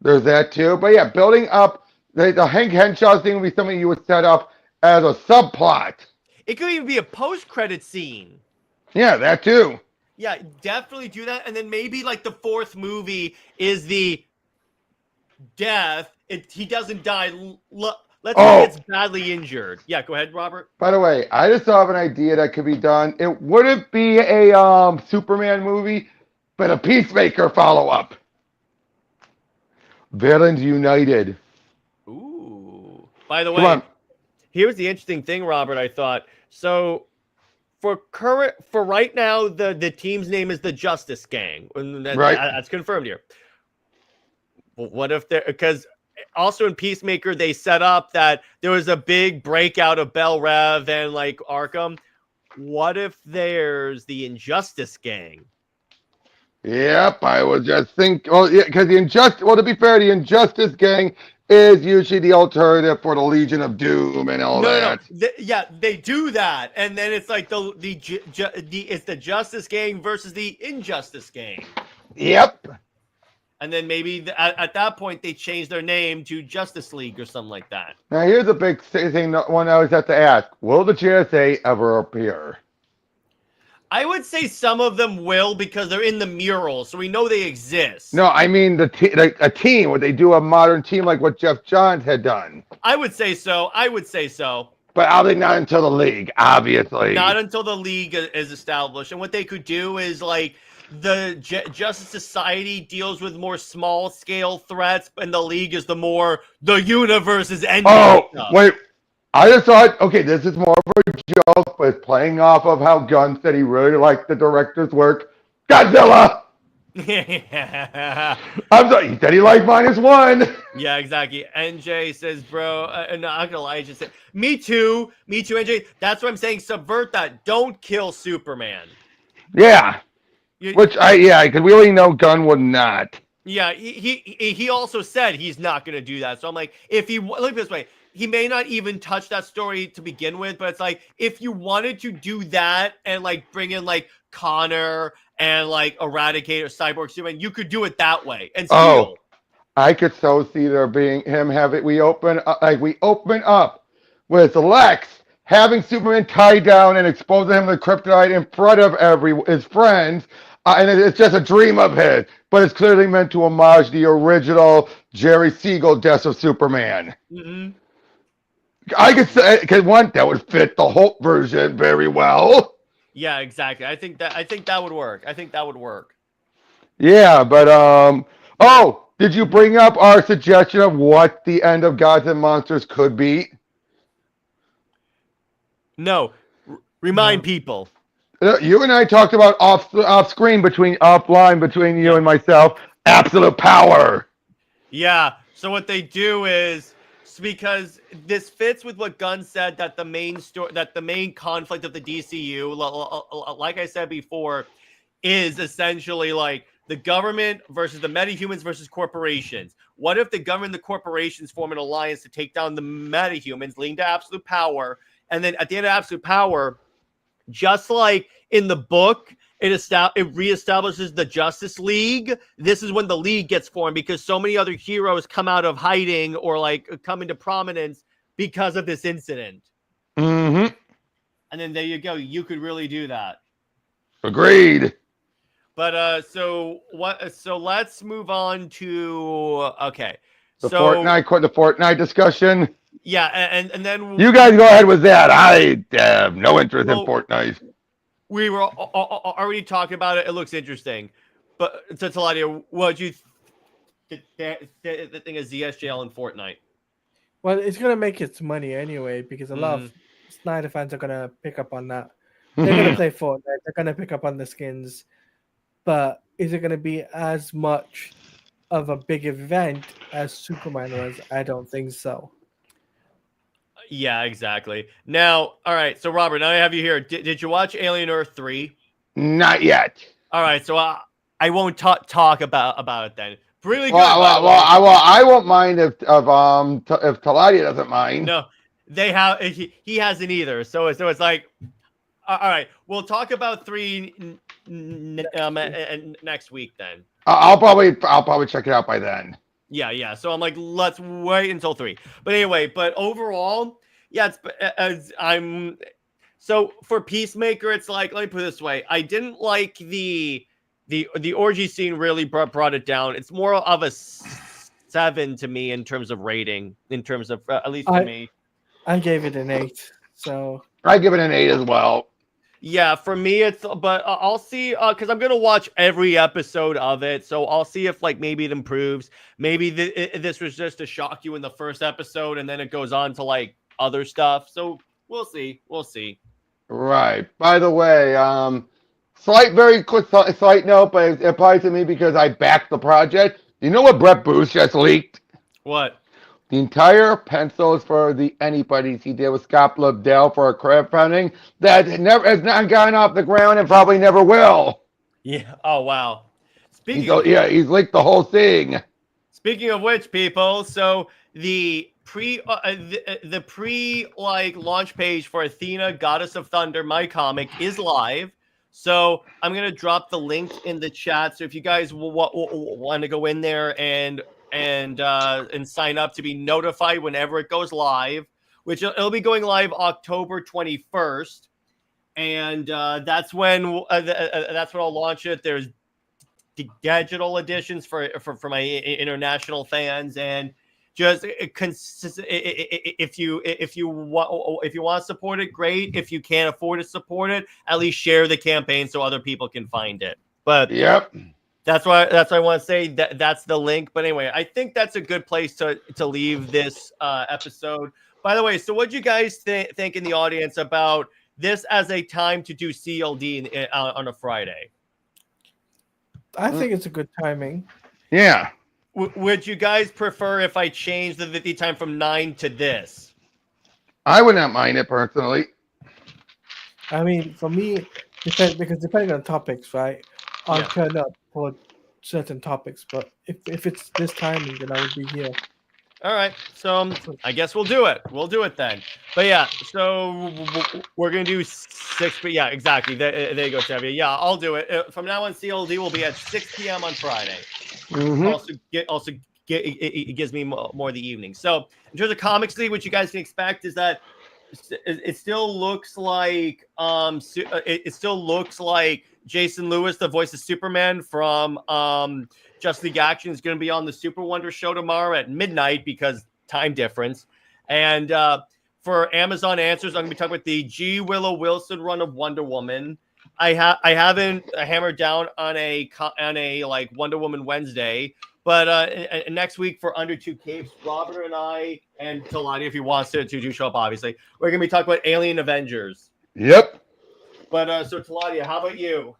There's that too. But yeah, building up the Hank Henshaw thing would be something you would set up as a subplot. It could even be a post-credit scene. Yeah, that too. Yeah, definitely do that. And then maybe like the fourth movie is the death. He doesn't die. Let's say he gets badly injured. Yeah, go ahead, Robert. By the way, I just thought of an idea that could be done. It wouldn't be a Superman movie, but a Peacemaker follow-up. Villains United. Ooh. By the way, here's the interesting thing, Robert, I thought. So for right now, the team's name is the Justice Gang. Right. That's confirmed here. What if because also in Peacemaker, they set up that there was a big breakout of Bell Rev and like Arkham. What if there's the Injustice Gang? Yep, I was just thinking. Well, yeah, because to be fair, the Injustice Gang is usually the alternative for the Legion of Doom and all that. No. They do that, and then it's like it's the Justice Gang versus the Injustice Gang. Yep. And then maybe at that point they change their name to Justice League or something like that. Now here's a big thing. One I always have to ask: will the JSA ever appear? I would say some of them will because they're in the mural, so we know they exist. No, I mean a team. Would they do a modern team like what Jeff Johns had done? I would say so. But I think not until the League, obviously. Not until the League is established. And what they could do is like the Justice Society deals with more small scale threats, and the League is the universe is ending. Oh, wait. I just thought, okay, this is more of a joke, but it's playing off of how Gunn said he really liked the director's work. Godzilla! I'm sorry, he said he liked -1. Yeah, exactly. NJ says, bro, no, I'm gonna lie, I just said, me too, NJ. That's what I'm saying. Subvert that. Don't kill Superman. Yeah. Because we already know Gunn would not. Yeah, he also said he's not gonna do that. So I'm like, look at it this way. He may not even touch that story to begin with, but it's like if you wanted to do that and like bring in like Connor and like Eradicate or Cyborg Superman, you could do it that way. And still, I could so see there being him have it. We open up with Lex having Superman tied down and exposing him to kryptonite in front of his friends, and it's just a dream of his, but it's clearly meant to homage the original Jerry Siegel Death of Superman. Mm-hmm. I could say that would fit the Hulk version very well. Yeah, exactly. I think that would work. Yeah, but did you bring up our suggestion of what the end of Gods and Monsters could be? No, remind people. You and I talked about offline between you and myself. Absolute power. Yeah. So what they do is because this fits with what Gunn said that the main conflict of the DCU, like I said before, is essentially like the government versus the metahumans versus corporations. What if the government and the corporations form an alliance to take down the metahumans, leading to absolute power? And then at the end of absolute power, just like in the book, it reestablishes the Justice League. This is when the League gets formed because so many other heroes come out of hiding or like come into prominence because of this incident. Mm-hmm. And then there you go. You could really do that. Agreed. But so let's move on to The Fortnite discussion. Yeah, and then You guys go ahead with that. I have no interest in Fortnite. We were already talking about it. It looks interesting. But to Teladia, what do you the thing is ZSJL and Fortnite? Well, it's gonna make its money anyway because a lot of Snyder fans are gonna pick up on that. They're gonna play Fortnite. They're gonna pick up on the skins. But is it gonna be as much of a big event as Superman was? I don't think so. Yeah, exactly. Now, all right. So, Robert, now I have you here. Did you watch Alien Earth 3? Not yet. All right. So I won't talk about it then. Really good. I won't mind if Teladia doesn't mind. No, they have. He hasn't either. So it's like, all right. We'll talk about 3 next week then. I'll probably check it out by then. Yeah. So I'm like, let's wait until 3. But anyway, overall, yeah, so for Peacemaker, it's like, let me put it this way. I didn't like the orgy scene really brought it down. It's more of a 7 to me in terms of rating, in terms of, at least to me. I gave it an 8. So I give it an 8 as well. Yeah, for me, but I'll see, because I'm going to watch every episode of it, so I'll see if, like, maybe it improves. Maybe this was just to shock you in the first episode, and then it goes on to, like, other stuff. So, we'll see. Right. By the way, very quick slight note, but it applies to me because I backed the project. Do you know what Brett Booth just leaked? What? The entire pencils for the Anybody's he did with Scott Lobdell for a crowdfunding that has not gotten off the ground and probably never will. Yeah. Oh, wow. He's leaked the whole thing. Speaking of which, people, so the pre launch page for Athena, Goddess of Thunder, my comic, is live. So I'm gonna drop the link in the chat. So if you guys want to go in there and sign up to be notified whenever it goes live, which it'll be going live October 21st, and that's when I'll launch it. There's digital editions for my international fans, and just if you want to support it, great. If you can't afford to support it, at least share the campaign so other people can find it. But yep. That's why I want to say that's the link. But anyway, I think that's a good place to leave this episode. By the way, so what do you guys think in the audience about this as a time to do CLD on a Friday? I think it's a good timing. Yeah. Would you guys prefer if I change the 50 time from 9 to this? I would not mind it personally. I mean, for me, because depending on topics, right? I'll turn up for certain topics, but if it's this timing, then I would be here. All right, so I guess we'll do it. We'll do it then. But yeah, so we're gonna do 6. But yeah, exactly. There you go, Chevy. Yeah, I'll do it. From now on, CLD will be at 6 p.m. on Friday. Mm-hmm. It gives me more the evening. So in terms of Comics League, what you guys can expect is that it still looks like Jason Lewis, the voice of Superman from Just League Action, is going to be on the Super Wonder show tomorrow at midnight because time difference. And for Amazon Answers, I'm going to be talking about the G. Willow Wilson run of Wonder Woman. I haven't hammered down on a like Wonder Woman Wednesday, but next week for Under Two Capes, Robert and I and Teladia, if he wants to do show up, obviously, we're going to be talking about Alien Avengers. Yep. But so Teladia, how about you?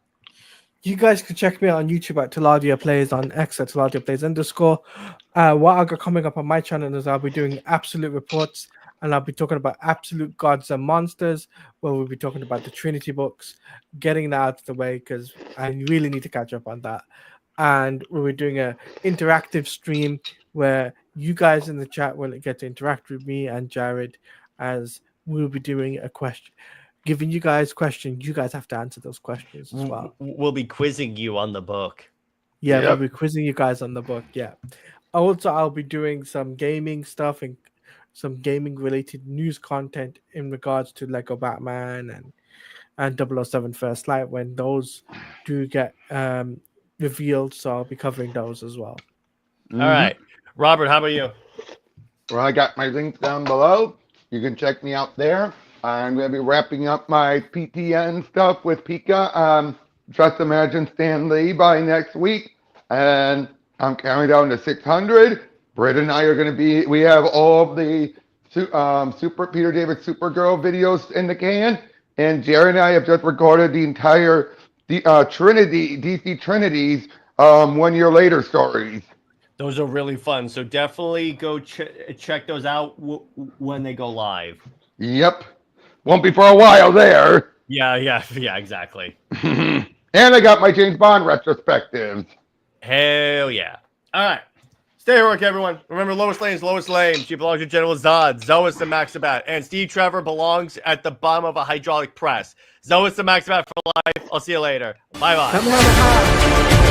You guys can check me out on YouTube at Teladia Plays, on X at Teladia Plays _. What I got coming up on my channel is I'll be doing absolute reports, and I'll be talking about absolute gods and monsters, where we'll be talking about the Trinity books, getting that out of the way because I really need to catch up on that. And we'll be doing a interactive stream where you guys in the chat will get to interact with me and Jared, as we'll be doing a question. Giving you guys questions, you guys have to answer those questions as well. We'll be quizzing you on the book. Yeah, Yep. we'll be quizzing you guys on the book. Yeah. Also, I'll be doing some gaming stuff and some gaming related news content in regards to Lego Batman and 007 First Light when those do get revealed. So I'll be covering those as well. All right. Robert, how about you? Well, I got my links down below. You can check me out there. I'm going to be wrapping up my PTN stuff with Pika. Just Imagine Stan Lee by next week. And I'm counting down to 600. Britt and I are going to be, we have all of the Super Peter David Supergirl videos in the can. And Jared and I have just recorded the entire DC Trinity's 1 year later stories. Those are really fun. So definitely go check those out when they go live. Yep. Won't be for a while there. Yeah, exactly. And I got my James Bond retrospectives. Hell yeah. All right. Stay heroic, everyone. Remember, Lois Lane is Lois Lane. She belongs to General Zod, Zois the Maxibat, and Steve Trevor belongs at the bottom of a hydraulic press. Zois the Maxibat for life. I'll see you later. Bye-bye. Come on,